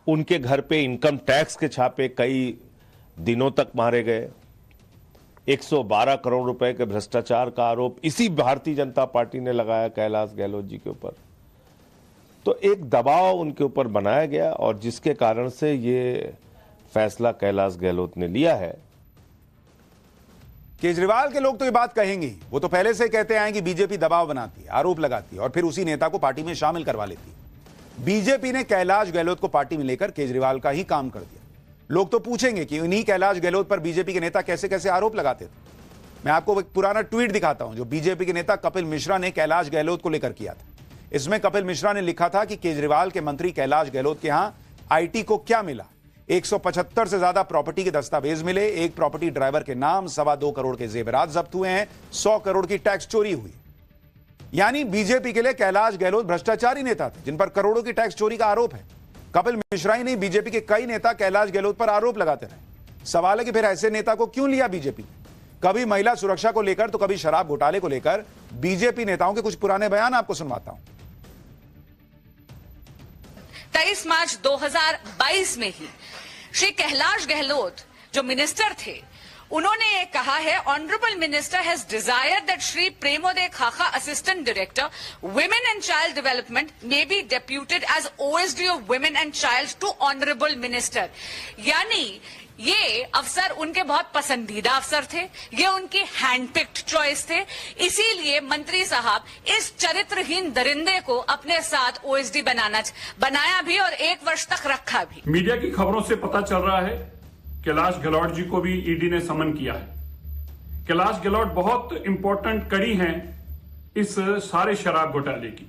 उनके घर पे इनकम टैक्स के छापे कई दिनों तक मारे गए। 112 करोड़ रुपए के भ्रष्टाचार का आरोप इसी भारतीय जनता पार्टी ने लगाया कैलाश गहलोत जी के ऊपर। तो एक दबाव उनके ऊपर बनाया गया और जिसके कारण से ये फैसला कैलाश गहलोत ने लिया है। केजरीवाल के लोग तो ये बात कहेंगे, वो तो पहले से कहते आए कि बीजेपी दबाव बनाती है, आरोप लगाती है और फिर उसी नेता को पार्टी में शामिल करवा लेती है। बीजेपी ने कैलाश गहलोत को पार्टी में लेकर केजरीवाल का ही काम कर दिया। लोग तो पूछेंगे कि इन्हीं कैलाश गहलोत पर बीजेपी के नेता कैसे कैसे आरोप लगाते थे। मैं आपको एक पुराना ट्वीट दिखाता हूं जो बीजेपी के नेता कपिल मिश्रा ने कैलाश गहलोत को लेकर किया था। इसमें कपिल मिश्रा ने लिखा था कि केजरीवाल के मंत्री कैलाश गहलोत के यहां आईटी को क्या मिला, 175 से ज्यादा प्रॉपर्टी के दस्तावेज मिले, एक प्रॉपर्टी ड्राइवर के नाम 2.25 करोड़ के जेवरात जब्त हुए हैं, 100 करोड़ की टैक्स चोरी हुई। यानी बीजेपी के लिए कैलाश गहलोत भ्रष्टाचारी नेता थे जिन पर करोड़ों की टैक्स चोरी का आरोप है। कपिल मिश्रा ही नहीं, बीजेपी के कई नेता कैलाश गहलोत पर आरोप लगाते रहे। सवाल है कि फिर ऐसे नेता को क्यों लिया बीजेपी ने? कभी महिला सुरक्षा को लेकर तो कभी शराब घोटाले को लेकर बीजेपी नेताओं के कुछ पुराने बयान आपको सुनवाता हूं। 23 मार्च 2022 में ही श्री कैलाश गहलोत जो मिनिस्टर थे, उन्होंने ये कहा है, honourable minister has desired that Shri Premoday Khakha assistant director women and child development may be deputed as OSD of women and child to honourable minister. यानी ये अफसर उनके बहुत पसंदीदा अफसर थे, ये उनकी हैंडपिक्ड चॉइस थे, इसीलिए मंत्री साहब इस चरित्रहीन दरिंदे को अपने साथ ओएसडी बनाया भी और 1 वर्ष तक रखा भी। मीडिया की खबरों से पता चल रहा है कैलाश गहलोत जी को भी ईडी ने समन किया है। कैलाश गहलोत बहुत इंपॉर्टेंट कड़ी हैं इस सारे शराब घोटाले की।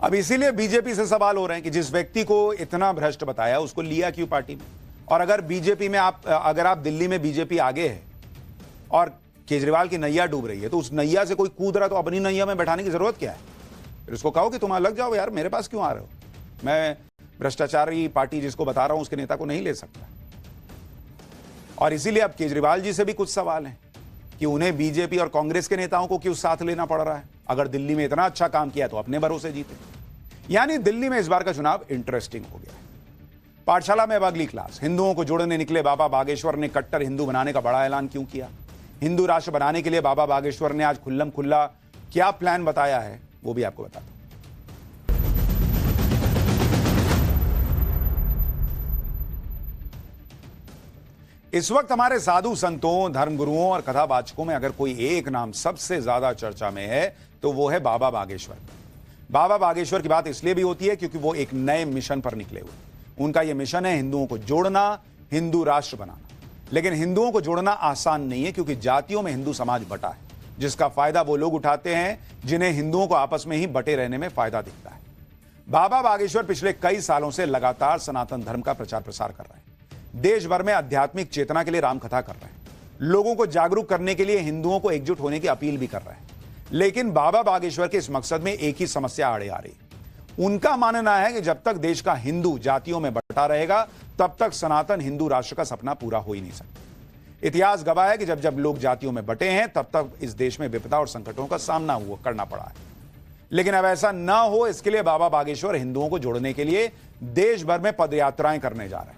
अब इसीलिए बीजेपी से सवाल हो रहे हैं कि जिस व्यक्ति को इतना भ्रष्ट बताया उसको लिया क्यों पार्टी में? और अगर बीजेपी में अगर आप दिल्ली में बीजेपी आगे है और केजरीवाल की नैया डूब रही है तो उस नैया से कोई कूद रहा तो अपनी नैया में बैठाने की जरूरत क्या है? फिर उसको कहो कि तुम अलग जाओ यार, मेरे पास क्यों आ रहे हो? मैं भ्रष्टाचारी पार्टी जिसको बता रहा हूं उसके नेता को नहीं ले सकता। और इसीलिए अब केजरीवाल जी से भी कुछ सवाल हैं कि उन्हें बीजेपी और कांग्रेस के नेताओं को क्यों साथ लेना पड़ रहा है। अगर दिल्ली में इतना अच्छा काम किया तो अपने भरोसे जीते। यानी दिल्ली में इस बार का चुनाव इंटरेस्टिंग हो गया है। पाठशाला में अब अगली क्लास। हिंदुओं को जोड़ने निकले बाबा बागेश्वर ने कट्टर हिंदू बनाने का बड़ा ऐलान क्यों किया? हिंदू राष्ट्र बनाने के लिए बाबा बागेश्वर ने आज खुल्लम खुल्ला क्या प्लान बताया है वो भी आपको बताता हूं। इस वक्त हमारे साधु संतों, धर्मगुरुओं और कथावाचकों में अगर कोई एक नाम सबसे ज्यादा चर्चा में है तो वो है बाबा बागेश्वर। बाबा बागेश्वर की बात इसलिए भी होती है क्योंकि वो एक नए मिशन पर निकले हुए। उनका यह मिशन है हिंदुओं को जोड़ना, हिंदू राष्ट्र बनाना। लेकिन हिंदुओं को जोड़ना आसान नहीं है क्योंकि जातियों में हिंदू समाज बटा है, जिसका फायदा वो लोग उठाते हैं जिन्हें हिंदुओं को आपस में ही बटे रहने में फायदा दिखता है। बाबा बागेश्वर पिछले कई सालों से लगातार सनातन धर्म का प्रचार प्रसार कर रहे हैं। देश भर में आध्यात्मिक चेतना के लिए रामकथा कर रहे हैं। लोगों को जागरूक करने के लिए हिंदुओं को एकजुट होने की अपील भी कर रहे हैं। लेकिन बाबा बागेश्वर के इस मकसद में एक ही समस्या आड़े आ रही। उनका मानना है कि जब तक देश का हिंदू जातियों में बटा रहेगा तब तक सनातन हिंदू राष्ट्र का सपना पूरा हो ही नहीं सकता। इतिहास गवाह है कि जब जब लोग जातियों में बटे हैं तब तक इस देश में विपदा और संकटों का सामना करना पड़ा है। लेकिन अब ऐसा ना हो, इसके लिए बाबा बागेश्वर हिंदुओं को जोड़ने के लिए देश भर में पदयात्राएं करने जा रहे हैं।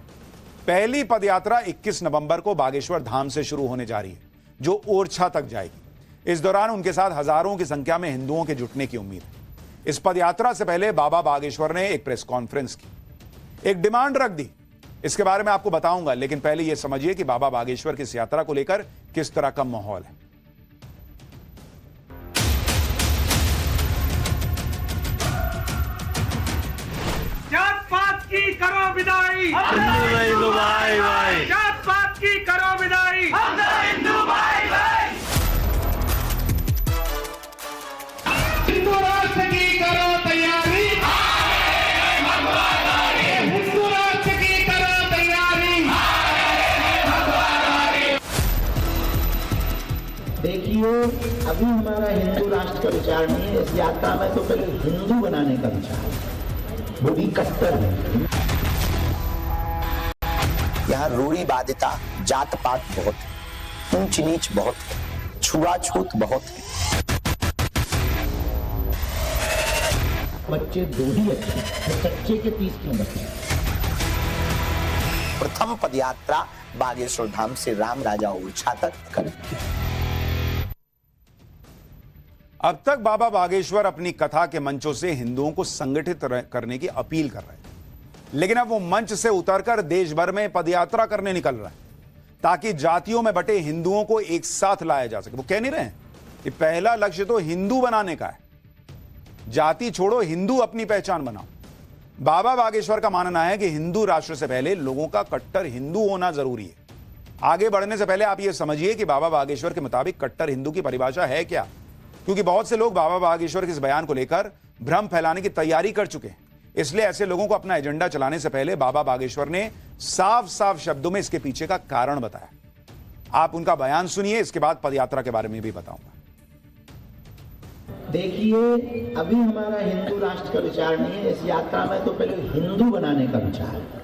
पहली पदयात्रा 21 नवंबर को बागेश्वर धाम से शुरू होने जा रही है, जो ओरछा तक जाएगी। इस दौरान उनके साथ हजारों की संख्या में हिंदुओं के जुटने की उम्मीद है। इस पदयात्रा से पहले बाबा बागेश्वर ने एक प्रेस कॉन्फ्रेंस की, एक डिमांड रख दी। इसके बारे में आपको बताऊंगा, लेकिन पहले यह समझिए कि बाबा बागेश्वर की इस यात्रा को लेकर किस तरह का माहौल है। जात पात की करो विदाई, हिंदू भाई भाई, जात पात की करो विदाई, हिंदू भाई भाई, हिंदू राष्ट्र की करो तैयारी, हिंदू राष्ट्र की करो तैयारी। देखिए, अभी हमारा हिंदू राष्ट्र का विचार नहीं है। इस यात्रा में तो पहले हिंदू बनाने का विचार है, वो भी कट्टर है। यहाँ रूढ़िवादिता, जात पात बहुत है, ऊंच नीच बहुत है। छुआछूत बहुत है। बच्चे दो ही अच्छे, तो सच्चे के 30 क्यों बच्चे? प्रथम पदयात्रा बागेश्वर धाम से राम राजा ओरछा तक करेंगे। अब तक बाबा बागेश्वर अपनी कथा के मंचों से हिंदुओं को संगठित करने की अपील कर रहे हैं, लेकिन अब वो मंच से उतरकर देश भर में पदयात्रा करने निकल रहा है ताकि जातियों में बटे हिंदुओं को एक साथ लाया जा सके। वो कह नहीं रहे हैं कि पहला लक्ष्य तो हिंदू बनाने का है, जाति छोड़ो, हिंदू अपनी पहचान बनाओ। बाबा बागेश्वर का मानना है कि हिंदू राष्ट्र से पहले लोगों का कट्टर हिंदू होना जरूरी है। आगे बढ़ने से पहले आप यह समझिए कि बाबा बागेश्वर के मुताबिक कट्टर हिंदू की परिभाषा है क्या, क्योंकि बहुत से लोग बाबा बागेश्वर के इस बयान को लेकर भ्रम फैलाने की तैयारी कर चुके हैं। इसलिए ऐसे लोगों को अपना एजेंडा चलाने से पहले बाबा बागेश्वर ने साफ साफ शब्दों में इसके पीछे का कारण बताया। आप उनका बयान सुनिए, इसके बाद पदयात्रा के बारे में भी बताऊंगा। देखिए, अभी हमारा हिंदू राष्ट्र का विचार नहीं है। इस यात्रा में तो पहले हिंदू बनाने का विचार है,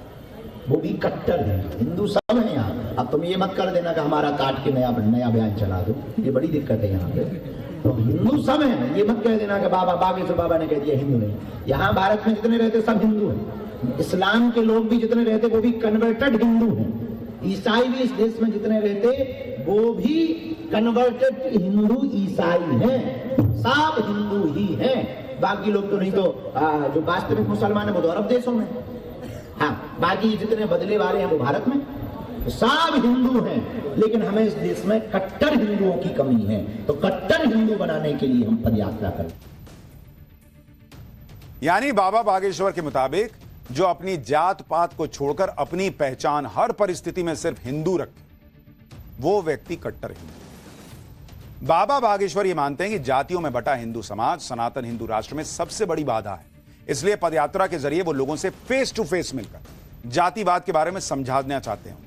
वो भी कट्टर हिंदू। हिंदू सब है यहाँ। अब तुम ये मत कर देना कि हमारा काट के नया बयान चला दो, ये बड़ी दिक्कत है यहाँ पे। तो हिंदू सब है, ये मत कह देना कि बाबा बागेश्वर बाबा ने कह दिया हिंदू नहीं। यहाँ भारत में जितने रहते सब हिंदू हैं। इस्लाम के लोग भी जितने रहते वो भी कन्वर्टेड हिंदू हैं। ईसाई भी इस देश में जितने रहते वो भी कन्वर्टेड हिंदू ईसाई हैं। सब हिंदू ही हैं। बाकी लोग तो नहीं, तो जो वास्तविक मुसलमान है वो तो अरब देशों में। हाँ, बाकी जितने बदले वाले हैं वो भारत में। सब हिंदू हैं, लेकिन हमें इस देश में कट्टर हिंदुओं की कमी है। तो कट्टर हिंदू बनाने के लिए हम पदयात्रा करें। यानी बाबा बागेश्वर के मुताबिक जो अपनी जात पात को छोड़कर अपनी पहचान हर परिस्थिति में सिर्फ हिंदू रखे, वो व्यक्ति कट्टर हिंदू। बाबा बागेश्वर ये मानते हैं कि जातियों में बटा हिंदू समाज सनातन हिंदू राष्ट्र में सबसे बड़ी बाधा है। इसलिए पदयात्रा के जरिए वो लोगों से फेस टू फेस मिलकर जातिवाद के बारे में समझाना चाहते हैं।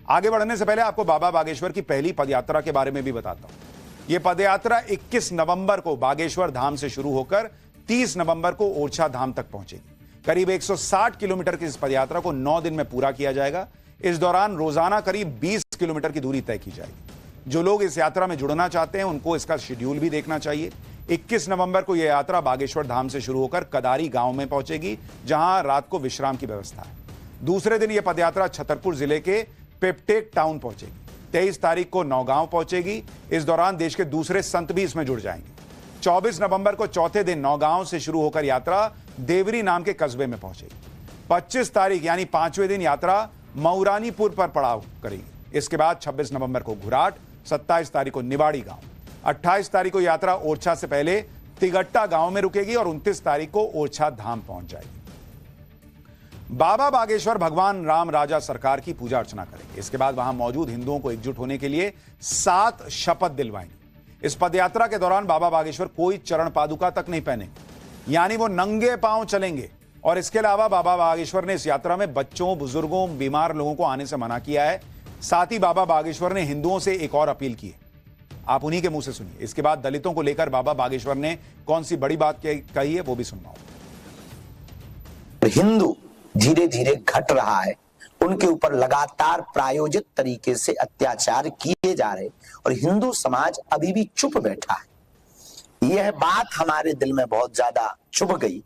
आगे बढ़ने से पहले आपको बाबा बागेश्वर की पहली पदयात्रा के बारे में भी बताता हूं। यह पदयात्रा 21 नवंबर को बागेश्वर धाम से शुरू होकर 30 नवंबर को ओरछा धाम तक पहुंचेगी। करीब 160 किलोमीटर की इस पदयात्रा को 9 दिन में पूरा किया जाएगा। इस दौरान रोजाना करीब 20 किलोमीटर की दूरी तय की जाएगी। जो लोग इस यात्रा में जुड़ना चाहते हैं उनको इसका शेड्यूल भी देखना चाहिए। 21 नवंबर को यह यात्रा बागेश्वर धाम से शुरू होकर कदारी गांव में पहुंचेगी, जहां रात को विश्राम की व्यवस्था है। दूसरे दिन यह पदयात्रा छतरपुर जिले के पेपटेक टाउन पहुंचेगी। 23 तारीख को नौगांव पहुंचेगी। इस दौरान देश के दूसरे संत भी इसमें जुड़ जाएंगे। 24 नवंबर को चौथे दिन नौगांव से शुरू होकर यात्रा देवरी नाम के कस्बे में पहुंचेगी। 25 तारीख यानी 5वें दिन यात्रा मऊरानीपुर पर पड़ाव करेगी। इसके बाद 26 नवंबर को घुराट, 27 तारीख को निवाड़ी गांव, 28 तारीख को यात्रा ओरछा से पहले तिगट्टा गांव में रुकेगी और 29 तारीख को ओरछा धाम पहुंच जाएगी। बाबा बागेश्वर भगवान राम राजा सरकार की पूजा अर्चना करेंगे। इसके बाद वहां मौजूद हिंदुओं को एकजुट होने के लिए 7 शपथ दिलवाएंगे। इस पदयात्रा के दौरान बाबा बागेश्वर कोई चरण पादुका तक नहीं पहनेंगे, यानी वो नंगे पांव चलेंगे। और इसके अलावा बाबा बागेश्वर ने इस यात्रा में बच्चों, बुजुर्गों, बीमार लोगों को आने से मना किया है। साथ ही बाबा बागेश्वर ने हिंदुओं से एक और अपील की है, आप उन्हीं के मुंह से सुनिए। इसके बाद दलितों को लेकर बाबा बागेश्वर ने कौन सी बड़ी बात कही है वो भी सुनवाओ। हिंदू धीरे धीरे घट रहा है, उनके ऊपर लगातार प्रायोजित तरीके से अत्याचार किए जा रहे और हिंदू समाज अभी भी चुप बैठा है। यह बात हमारे दिल में बहुत ज्यादा चुभ गई।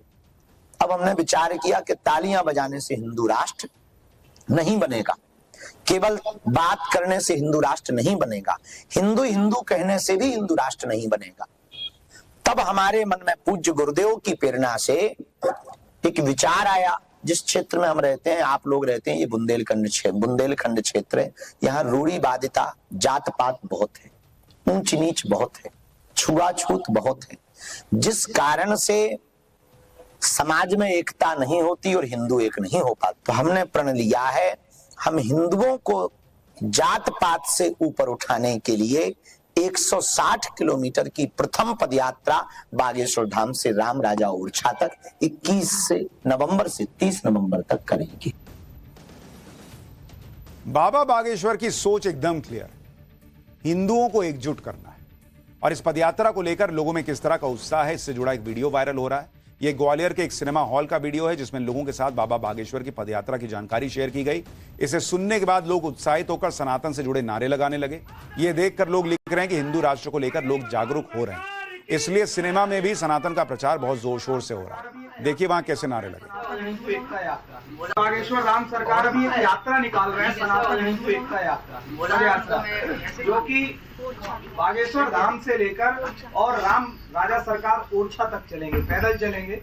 अब हमने विचार किया कि तालियां बजाने से हिंदू राष्ट्र नहीं बनेगा, केवल बात करने से हिंदू राष्ट्र नहीं बनेगा, हिंदू हिंदू कहने से भी हिंदू राष्ट्र नहीं बनेगा। तब हमारे मन में पूज्य गुरुदेव की प्रेरणा से एक विचार आया। जिस क्षेत्र में हम रहते हैं, आप लोग रहते हैं, ये बुंदेलखंड क्षेत्र है। यहाँ रूढ़िवादिता, जात पात बहुत है, ऊंच नीच बहुत है, छुआछूत बहुत है, जिस कारण से समाज में एकता नहीं होती और हिंदू एक नहीं हो पाते। तो हमने प्रण लिया है, हम हिंदुओं को जात पात से ऊपर उठाने के लिए 160 किलोमीटर की प्रथम पदयात्रा बागेश्वर धाम से राम राजा ओरछा तक 21 नवंबर से 30 नवंबर तक करेंगे। बाबा बागेश्वर की सोच एकदम क्लियर है, हिंदुओं को एकजुट करना है। और इस पदयात्रा को लेकर लोगों में किस तरह का उत्साह है, इससे जुड़ा एक वीडियो वायरल हो रहा है। ये ग्वालियर के एक सिनेमा हॉल का वीडियो है जिसमें लोगों के साथ बाबा बागेश्वर की पदयात्रा की जानकारी शेयर की गई। इसे सुनने के बाद लोग उत्साहित होकर सनातन से जुड़े नारे लगाने लगे। ये देखकर लोग लिख रहे हैं कि हिंदू राष्ट्र को लेकर लोग जागरूक हो रहे हैं, इसलिए सिनेमा में भी सनातन का प्रचार बहुत जोर शोर से हो रहा है। देखिए वहां कैसे नारे लगे। बागेश्वर धाम सरकार अभी एक यात्रा निकाल रहे हैं, सनातन हिंदू एकता यात्रा, जो कि बागेश्वर धाम से लेकर और राम राजा सरकार ओरछा तक चलेंगे, पैदल चलेंगे।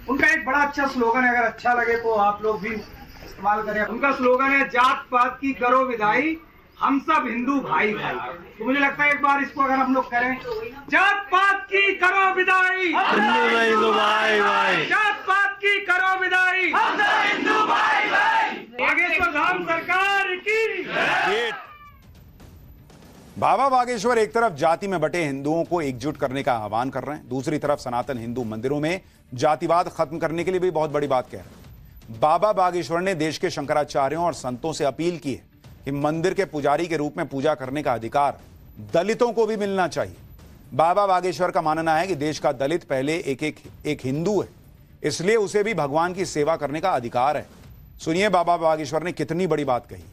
उनका एक बड़ा अच्छा स्लोगन है, अगर अच्छा लगे तो आप लोग भी इस्तेमाल करें। उनका स्लोगन है, जात पात की करो विदाई, हम सब हिंदू भाई भाई। तो मुझे लगता है एक बार इसको अगर हम लोग करें, जात पात की करो विदाई, हिंदू भाई भाई, जात पात की करो विदाई, हिंदू भाई भाई, बागेश्वर धाम सरकार की। बाबा बागेश्वर एक तरफ जाति में बटे हिंदुओं को एकजुट करने का आह्वान कर रहे हैं, दूसरी तरफ सनातन हिंदू मंदिरों में जातिवाद खत्म करने के लिए भी बहुत बड़ी बात कह रहे हैं। बाबा बागेश्वर ने देश के शंकराचार्यों और संतों से अपील की है कि मंदिर के पुजारी के रूप में पूजा करने का अधिकार दलितों को भी मिलना चाहिए। बाबा बागेश्वर का मानना है कि देश का दलित पहले एक हिंदू है, इसलिए उसे भी भगवान की सेवा करने का अधिकार है। सुनिए बाबा बागेश्वर ने कितनी बड़ी बात कही।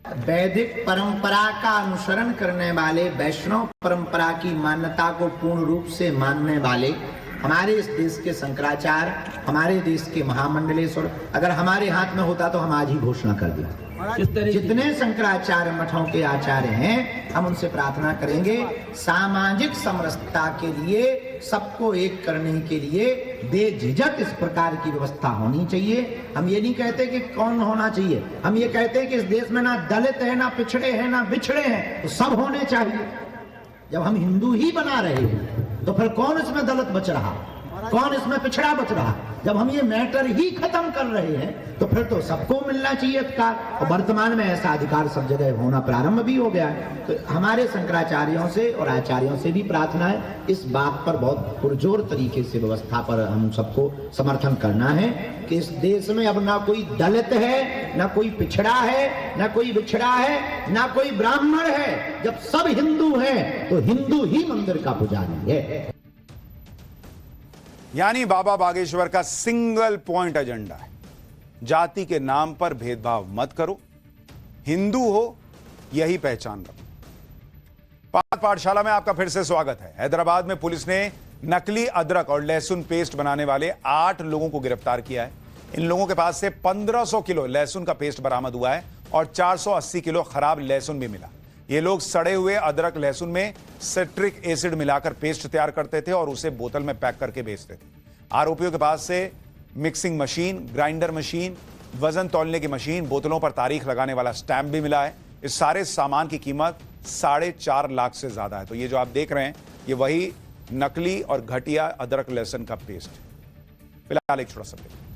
वैदिक परंपरा का अनुसरण करने वाले, वैष्णव परंपरा की मान्यता को पूर्ण रूप से मानने वाले हमारे इस देश के शंकराचार्य, हमारे देश के महामंडलेश्वर, अगर हमारे हाथ में होता तो हम आज ही घोषणा कर देते। जितने शंकराचार्य मठों के आचार्य हैं, हम उनसे प्रार्थना करेंगे सामाजिक समरसता के लिए, सबको एक करने के लिए बेझिझक इस प्रकार की व्यवस्था होनी चाहिए। हम ये नहीं कहते कि कौन होना चाहिए, हम ये कहते हैं कि इस देश में ना दलित है, ना पिछड़े हैं, ना बिछड़े हैं, तो सब होने चाहिए। जब हम हिंदू ही बना रहे हैं तो फिर कौन इसमें दलित बच रहा, कौन इसमें पिछड़ा बच रहा? जब हम ये मैटर ही खत्म कर रहे हैं तो फिर तो सबको मिलना चाहिए अधिकार, और वर्तमान में ऐसा अधिकार सब जगह होना प्रारंभ भी हो गया है। तो हमारे शंकराचार्यों से और आचार्यों से भी प्रार्थना है, इस बात पर बहुत पुरजोर तरीके से व्यवस्था पर हम सबको समर्थन करना है कि इस देश में अब ना कोई दलित है, ना कोई पिछड़ा है, ना कोई बिछड़ा है, ना कोई ब्राह्मण है। जब सब हिंदू हैं तो हिंदू ही मंदिर का पुजारी है। यानी बाबा बागेश्वर का सिंगल पॉइंट एजेंडा है, जाति के नाम पर भेदभाव मत करो, हिंदू हो यही पहचान रखो। पाठशाला में आपका फिर से स्वागत है। हैदराबाद में पुलिस ने नकली अदरक और लहसुन पेस्ट बनाने वाले 8 लोगों को गिरफ्तार किया है। इन लोगों के पास से 1500 किलो लहसुन का पेस्ट बरामद हुआ है और 480 किलो खराब लहसुन भी मिला। ये लोग सड़े हुए अदरक लहसुन में सिट्रिक एसिड मिलाकर पेस्ट तैयार करते थे और उसे बोतल में पैक करके बेचते थे। आरोपियों के पास से मिक्सिंग मशीन, ग्राइंडर मशीन, वजन तौलने की मशीन, बोतलों पर तारीख लगाने वाला स्टैंप भी मिला है। इस सारे सामान की कीमत 4.5 लाख से ज्यादा है। तो ये जो आप देख रहे हैं ये वही नकली और घटिया अदरक लहसुन का पेस्ट। फिलहाल एक छोटा सा ब्रेक।